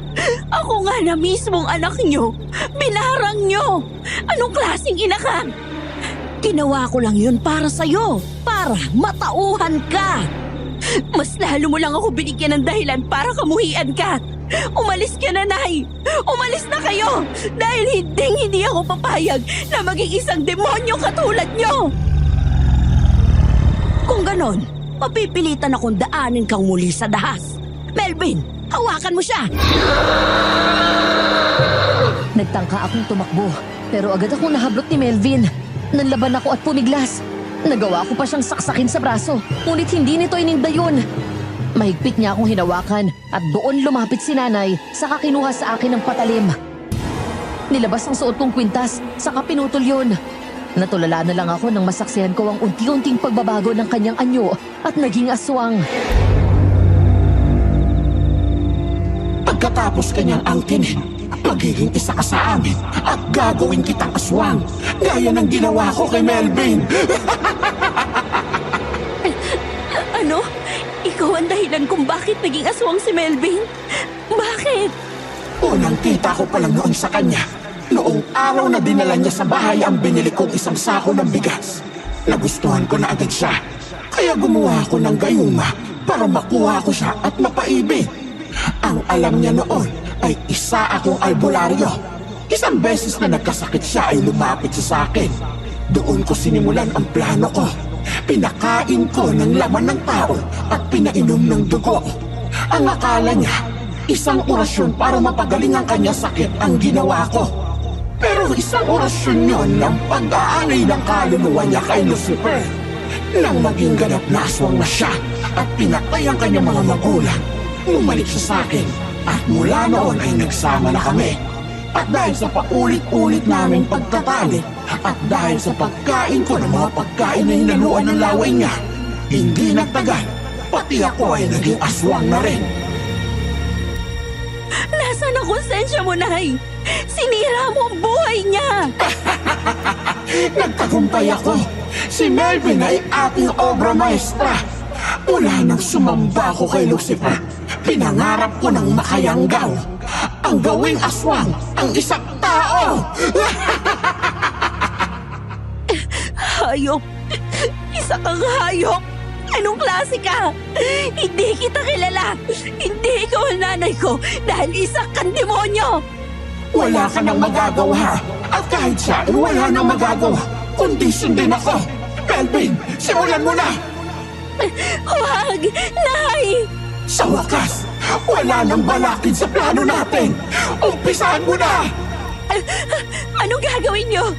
Ako nga na mismong anak niyo, binarang niyo. Anong klaseng ina ka? Ginawa ko lang yun para sa'yo, para matauhan ka. Mas lalo mo lang ako binigyan ng dahilan para kamuhian ka. Umalis ka na, Nay! Umalis na kayo! Dahil hindi ako papayag na maging isang demonyo katulad niyo! Kung ganon, mapipilitan akong daanin kang muli sa dahas. Melvin, hawakan mo siya! Nagtangka akong tumakbo, pero agad akong nahablot ni Melvin. Nanlaban ako at pumiglas. Nagawa ko pa siyang saksakin sa braso, ngunit hindi nito ininda yun. Mahigpit niya akong hinawakan at doon lumapit si nanay saka kinuha sa akin ng patalim. Nilabas ang suot kong kwintas saka pinutol yun. Natulala na lang ako nang masaksihan ko ang unti-unting pagbabago ng kanyang anyo at naging aswang. Pagkatapos kanyang angkinin, magiging isa ka sa amin at gagawin kitang aswang. Gaya ng ginawa ko kay Melvin. Ano? Ikaw ang dahilan kung bakit naging aswang si Melvin? Bakit? Unang kita ko pa lang noon sa kanya. Noong araw na dinala niya sa bahay ang binili kong isang sako ng bigas. Nagustuhan ko na agad siya. Kaya gumawa ko ng gayuma para makuha ko siya at mapaibig. Ang alam niya noon ay isa akong albularyo. Isang beses na nagkasakit siya ay lumapit siya sa akin. Doon ko sinimulan ang plano ko. Pinakain ko ng laman ng tao at pinainom ng dugo. Ang akala niya, isang orasyon para mapagaling ang kanya sakit ang ginawa ko. Pero isang orasyon yun ng pag-aanay ng kaluluwa niya kay Lucifer. Nang maging ganap na aswang na siya at pinatay ang kanyang mga magulang, bumalik siya sa akin at mula noon ay nagsama na kami. At dahil sa paulit-ulit naming pagtatalik at dahil sa pagkain ko ng mga pagkain na hinaluan ng laway niya, hindi nagtagal, pati ako ay naging aswang na rin. Nasaan ang konsensya mo, Nay? Sinira mo ang buhay niya! Nagtagumpay ako. Si Melvin ay aking obra maestra. Mula nang sumamba ko kay Lucifer, pinangarap ko ng makayanggaw. Ang gawing aswang, ang isang tao! Hayop! Isa kang hayop! Anong klase ka? Hindi kita kilala! Hindi ikaw ang nanay ko dahil isa kang demonyo! Wala ka nang magagawa. At kahit siya ay wala nang magagawa, kundi sundin ako. Melvin, simulan mo na! Huwag! Nay! Sa wakas, wala nang balakid sa plano natin. Umpisahan mo na! Anong gagawin niyo?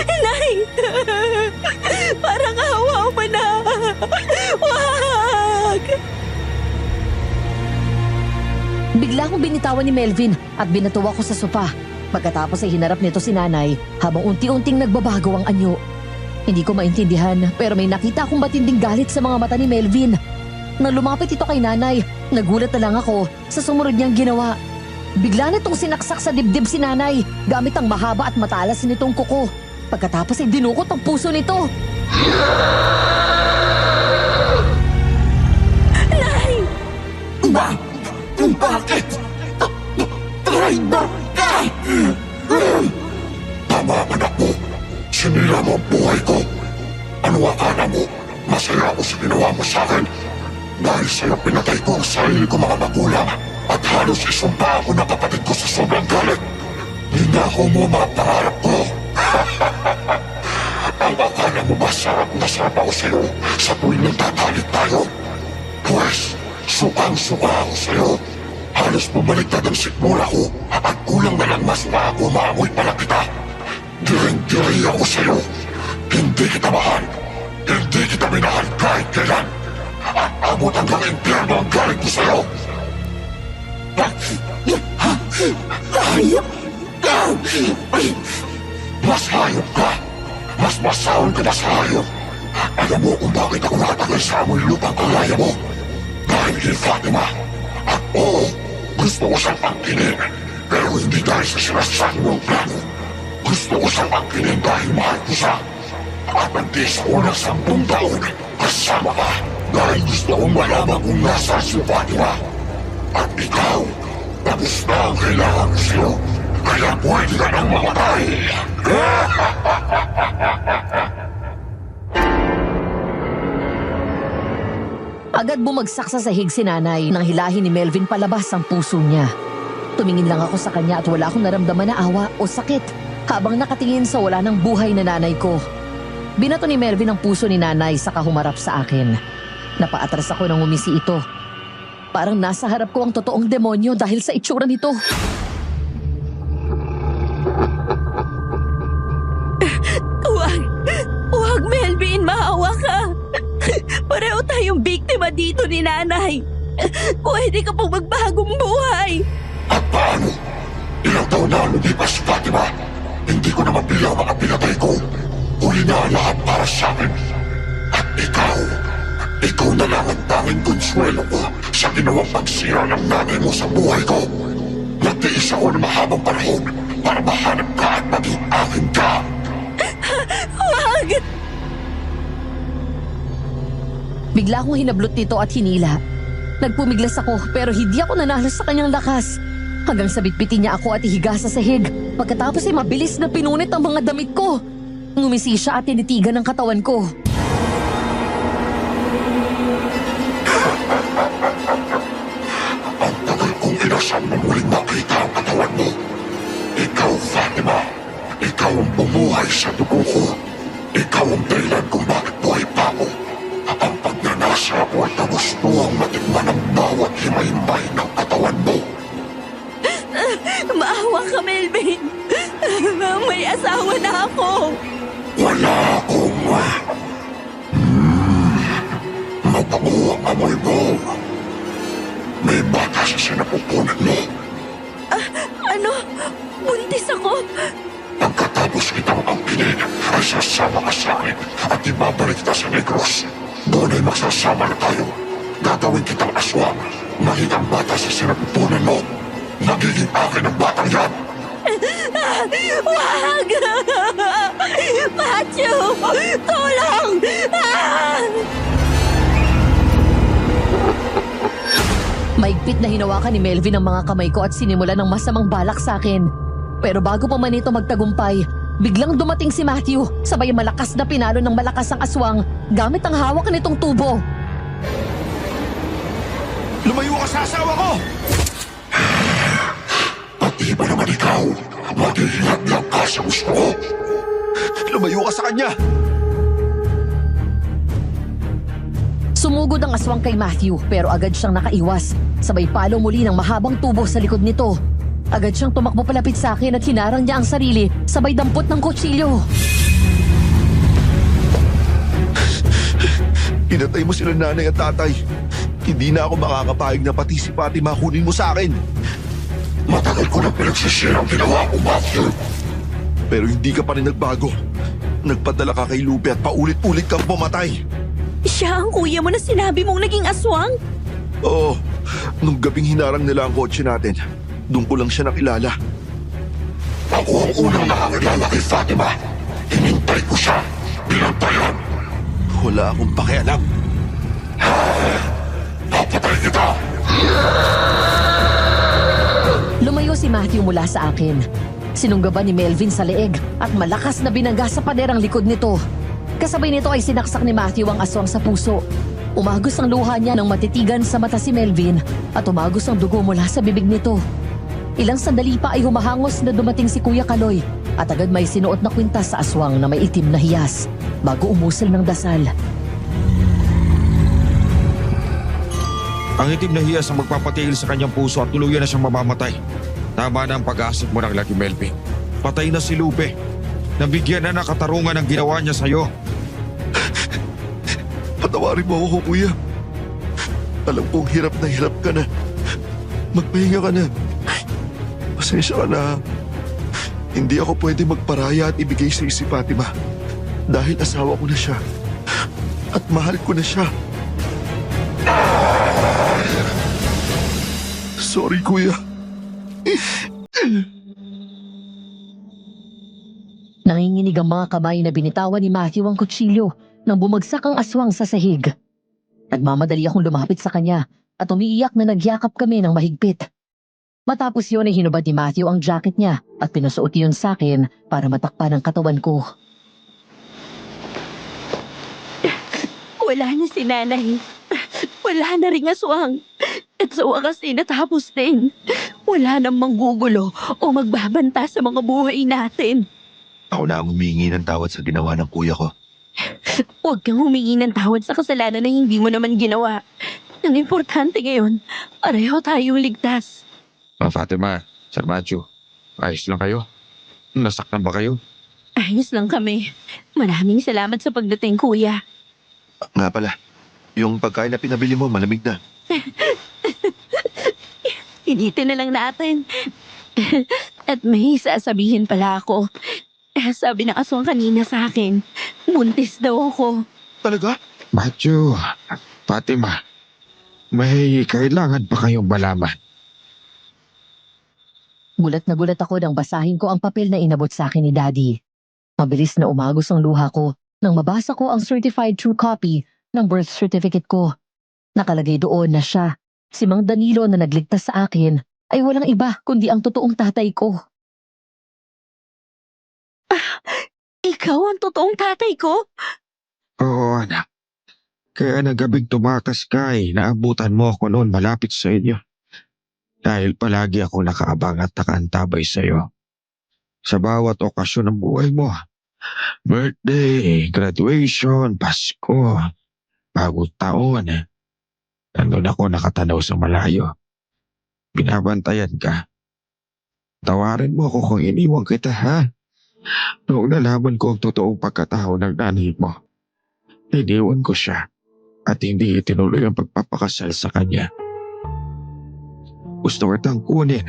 Nay! Parang awa mo na! Huwag! Bigla akong binitawan ni Melvin at binatuwa ko sa sopa. Pagkatapos ay hinarap nito si nanay habang unti-unting nagbabago ang anyo. Hindi ko maintindihan pero may nakita akong matinding galit sa mga mata ni Melvin. Nang lumapit ito kay nanay, nagulat na lang ako sa sumunod niyang ginawa. Bigla nitong sinaksak sa dibdib si nanay gamit ang mahaba at matalas nitong kuko. Pagkatapos ay dinukot ang puso nito. Nay! Bakit? Traitor ka! Tama, anak mo. Sinira mo ang buhay ko. Ano akala mo? Masaya ako sa ginawa mo sa akin. Dahil sa'yo pinatay ko ang sarili ko mga magulang. At halos isumpa ako na kapatid ko sa sobrang galit. Ninakaw mo mga pangarap ko. Ang akala mo ba sarap na sarap ako sa'yo sa tuwing nagtatalit tayo? Pwes, sukang-suka ako sa'yo. Halos bumaliktad ang sikmura ko at kulang na lang mas na ako maamoy pala kita. Diring-diri ako sa'yo. Hindi kita mahal. Hindi kita minahal kahit kailan. At abot hanggang impyerno ang galing ko sa'yo. Hayop ka! Mas hayop ka! Mas masahol ka na sa hayop! Alam mo kung bakit ako nakatagal sa amoy lupang kalaya mo? Dahil kay Fatima. At oo, gusto ko siyang angkinin. Pero hindi dahil sa sinasabi mong plano. Gusto ko siyang angkinin dahil mahal ko siya. At hindi sa unang 10 taon, kasama ka. Dahil gusto kong malaman kung nasa si Fatima. At ikaw, tapos na ang kailangan ko sa'yo. Kaya pwede ka nang mamatay. Agad bumagsak sa sahig si nanay nang hilahin ni Melvin palabas ang puso niya. Tumingin lang ako sa kanya at wala akong naramdaman na awa o sakit habang nakatingin sa wala ng buhay na nanay ko. Binato ni Melvin ang puso ni nanay saka humarap sa akin. Napaatras ako nang umisi ito. Parang nasa harap ko ang totoong demonyo dahil sa itsura nito. Huwag! Huwag, Melvin! Maawa ka! Pareho tayong biktima dito ni nanay. Pwede ka pong magbagong buhay. At paano? Ilang taon na lumipas, Fatima. Hindi ko naman bilang mga pinatay ko. Uli na lahat para sa akin. At ikaw na lang ang tanging konsuelo ko sa ginawang pagsira ng nanay mo sa buhay ko. Nagtiis ako ng mahabang panahon para mahanap ka at maging akin ka. Huwag! Bigla akong hinablot nito at hinila. Nagpumiglas ako pero hindi ako nanalo sa kanyang lakas. Hanggang sa bitbitin niya ako at ihiga sa sahig. Pagkatapos ay mabilis na pinunit ang mga damit ko. Ngumisi siya at tinitigan ang katawan ko. Ang tagal kong inasal na muling makita ang katawan mo. Ikaw, Fatima. Ikaw ang bumuhay sa dugo ko. Ikaw ang dahilan kung bakit buhay pa ako. Ang pagnanasa ko ay gusto ang matikman ang bawat himay-himay ng katawan mo. Maawa ka, Melvin. May asawa na ako. Wala akong... Mabango ang amoy mo. May bata sa sinapupunan mo. Ano? Buntis ako? Pagkatapos kitang angkinin, ay sasama ka sa akin at ibabalik kita sa Negros. Doon ay magsasama na tayo. Gagawin kitang aswang. Maging ang bata sa sinapupunan mo. Nagiging akin ang batang yan. Wag! Matthew! Tulong! Maigpit na hinawakan ni Melvin ang mga kamay ko at sinimulan ng masamang balak sa akin. Pero bago pa man ito magtagumpay, biglang dumating si Matthew, sabay malakas na pinalo ng malakas ang aswang gamit ang hawak nitong tubo. Lumayo ka sa asawa ko! Pati ba naman ikaw? ikaw, maghihirap lang ka sa gusto ko. Lumayo ka sa kanya! Sumugod ang aswang kay Matthew pero agad siyang nakaiwas. Sabay palo muli ng mahabang tubo sa likod nito. Agad siyang tumakbo palapit sa akin at hinarang niya ang sarili sabay dampot ng kutsilyo. Pinatay mo sila nanay at tatay. Hindi na ako makakapayag na pati si Fatima kunin mo sa akin. Matagal ko na pinagsisira ang ginawa ko, Matthew. Pero hindi ka pa rin nagbago. Nagpadala ka kay Lupe at paulit-ulit kang pumatay. Siya ang kuya mo na sinabi mong naging aswang? Oo, nung gabing hinarang nila ang kotse natin, doon ko lang siya nakilala. Ako ang unang nakakilala kay Fatima. Hinintay ko siya. Pinantayan. Wala akong pakialam. Napatay kita. Lumayo si Matthew mula sa akin. Sinunggaban ni Melvin sa leeg at malakas na binangga sa pader ang likod nito. Kasabay nito ay sinaksak ni Matthew ang aswang sa puso. Umagos ang luha niya ng matitigan sa mata si Melvin at umagos ang dugo mula sa bibig nito. Ilang sandali pa ay humahangos na dumating si Kuya Kaloy at agad may sinuot na kwintas sa aswang na may itim na hiyas bago umusal ng dasal. Ang itim na hiyas ang magpapatigil sa kanyang puso at tuluyan na siyang mamamatay. Tama na ang pag-aasik mo ng Lucky Melvin. Patay na si Lupe. Nabigyan na ng katarungan ang ginawa niya sa'yo. Patawarin mo ako, kuya. Alam kong hirap ka na. Magpahinga ka na. Pasensya ka na. Hindi ako pwede magparaya at ibigay sa si Fatima. Dahil asawa ko na siya. At mahal ko na siya. Sorry, kuya. Nanginginig ang mga kamay na binitawan ni Matthew ang kutsilyo nang bumagsak ang aswang sa sahig. Nagmamadali akong lumapit sa kanya at umiiyak na nagyakap kami ng mahigpit. Matapos yun ay hinubad ni Matthew ang jacket niya at pinasuot yun sa akin para matakpan ang katawan ko. Wala na si nanay. Wala na ring aswang. At sa wakas ay natapos din. Wala nang manggugulo o magbabanta sa mga buhay natin. Ako na ang humingi ng tawad sa ginawa ng kuya ko. Huwag kang humingi ng tawad sa kasalanan na hindi mo naman ginawa. Ang importante ngayon, pareho tayong ligtas. Fatima, Sir Matthew, ayos lang kayo? Nasaktan ba kayo? Ayos lang kami. Maraming salamat sa pagdating, kuya. Nga pala, yung pagkain na pinabili mo, malamig na. Initin na lang natin. At may sasabihin pala ako. Sabi ng aswang kanina sa akin, buntis daw ako. Talaga? Matthew, Fatima, may kailangan pa kayong malaman. Gulat na gulat ako nang basahin ko ang papel na inabot sa akin ni Daddy. Mabilis na umagos ang luha ko nang mabasa ko ang certified true copy ng birth certificate ko. Nakalagay doon na siya, si Mang Danilo na nagligtas sa akin, ay walang iba kundi ang totoong tatay ko. Ikaw ang totoong tatay ko? Oo, anak. Kaya nagabing tumakas ka naabutan mo ako noon malapit sa inyo. Dahil palagi ako nakaabang at nakaantabay sa iyo. Sa bawat okasyon ng buhay mo. Birthday, graduation, Pasko, bagong taon. Nandun ako nakatanaw sa malayo. Binabantayan ka. Tawarin mo ako kung iniwan kita, ha? Noong nalaman ko ang totoong pagkatao ng nanay mo, iniwan ko siya at hindi itinuloy ang pagpapakasal sa kanya. Gusto kitang kunin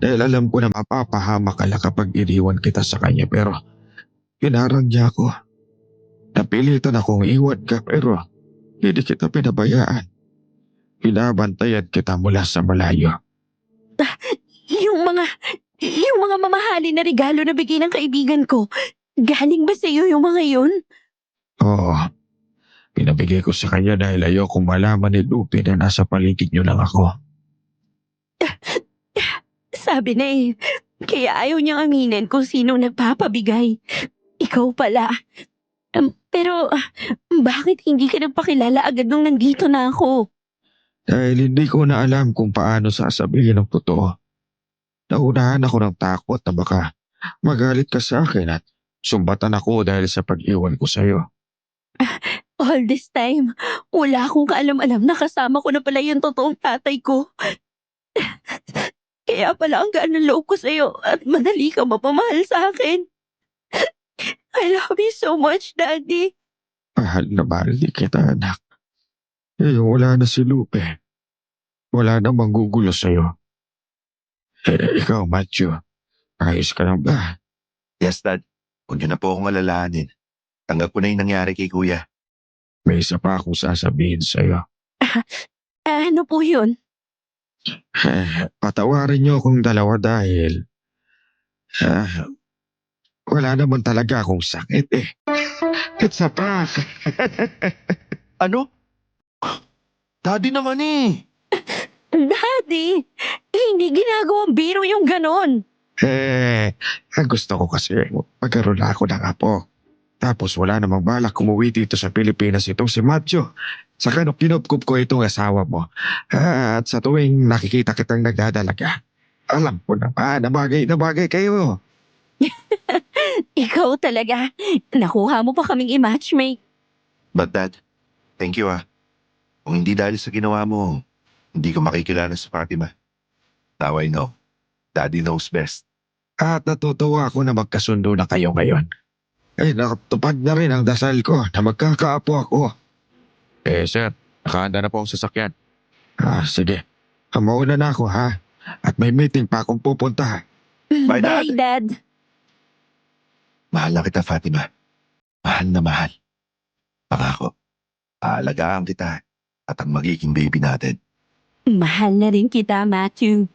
dahil alam ko na mapapahamak ka lang kapag iniwan kita sa kanya pero pinarang niya ako. Napilitan akong iwan ka pero hindi kita pinabayaan. Pinabantayan kita mula sa malayo. Yung mga mamahalin na regalo na bigay ng kaibigan ko, galing ba sa iyo yung mga yun? Oo, pinabigay ko sa kanya dahil ayokong malaman ni Lupe na nasa paligid niyo lang ako. Sabi na kaya ayaw niyang aminin kung sino nagpapabigay. Ikaw pala. Pero bakit hindi ka nagpakilala agad nung nandito na ako? Dahil hindi ko na alam kung paano sasabihin ang totoo. naunahan ako ng takot na baka magalit ka sa akin at sumbatan ako dahil sa pag-iwan ko sa'yo. All this time, wala akong kaalam-alam na kasama ko na pala yung totoong tatay ko. Kaya pala ang gaan ng loob ko sa'yo at madali ka mapamahal sa akin. I love you so much, Daddy. Mahal na mahal di kita, anak. Wala na si Lupe. Wala na manggugulo sa'yo. Ikaw, Matthew, ayos ka lang ba? Yes, Dad. Huwag niyo na po akong alalahanin. Tanggap ko na yung nangyari kay Kuya. May isa pa akong sasabihin sa'yo. Ano po yun? Patawarin niyo akong dalawa dahil wala naman talaga akong sakit eh. It's a prank. Ano? Daddy naman eh. Daddy, hindi ginagawang biro yung ganon. Ang gusto ko kasi magkaroon na ako ng apo. Tapos wala namang balak umuwi dito sa Pilipinas itong si Matthew. Saka nung kinupkup ko itong asawa mo. At sa tuwing nakikita kitang nagdadalaga, alam ko na bagay kayo. Ikaw talaga. Nakuha mo pa kaming i-matchmake. But Dad, thank you ah. Kung hindi dahil sa ginawa mo, hindi ko makikilala sa Fatima. Now I know. Daddy knows best. At natutuwa ako na magkasundo na kayo ngayon. Nakatupad na rin ang dasal ko na magkakaapo ako. Sir, nakahanda na po ang sasakyan. Sige. Mauna na ako ha. At may meeting pa akong pupunta. Bye, Dad. Bye, Dad. Mahal na kita, Fatima. Mahal na mahal. Pangako, aalagaan kita at ang magiging baby natin. Mahal na rin kita, Matthew.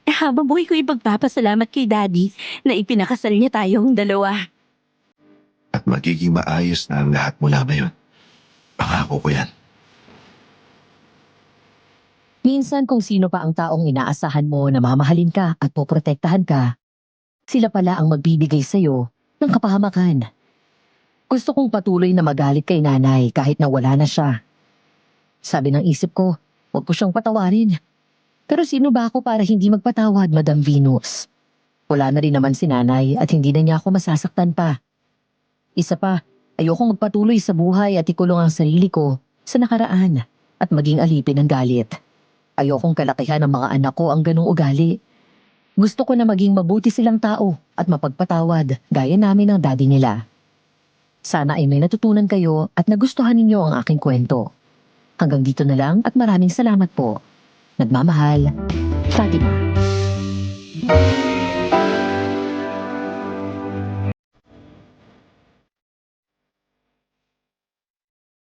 Habang buhay ko ipagpapasalamat kay Daddy na ipinakasal niya tayong dalawa. At magiging maayos na ang lahat mula ngayon. Pangako ko yan. Minsan kung sino pa ang taong inaasahan mo na mamahalin ka at poprotektahan ka, sila pala ang magbibigay sa'yo ng kapahamakan. Gusto kong patuloy na magalit kay nanay kahit na wala na siya. Sabi ng isip ko, huwag ko siyang patawarin. Pero sino ba ako para hindi magpatawad, Madam Venus? Wala na rin naman si nanay at hindi na niya ako masasaktan pa. Isa pa, ayokong magpatuloy sa buhay at ikulong ang sarili ko sa nakaraan at maging alipin ng galit. Ayokong kalakihan ng mga anak ko ang ganong ugali. Gusto ko na maging mabuti silang tao at mapagpatawad gaya namin ng daddy nila. Sana ay may natutunan kayo at nagustuhan ninyo ang aking kwento. Hanggang dito na lang at maraming salamat po. Nagmamahal, Fatima.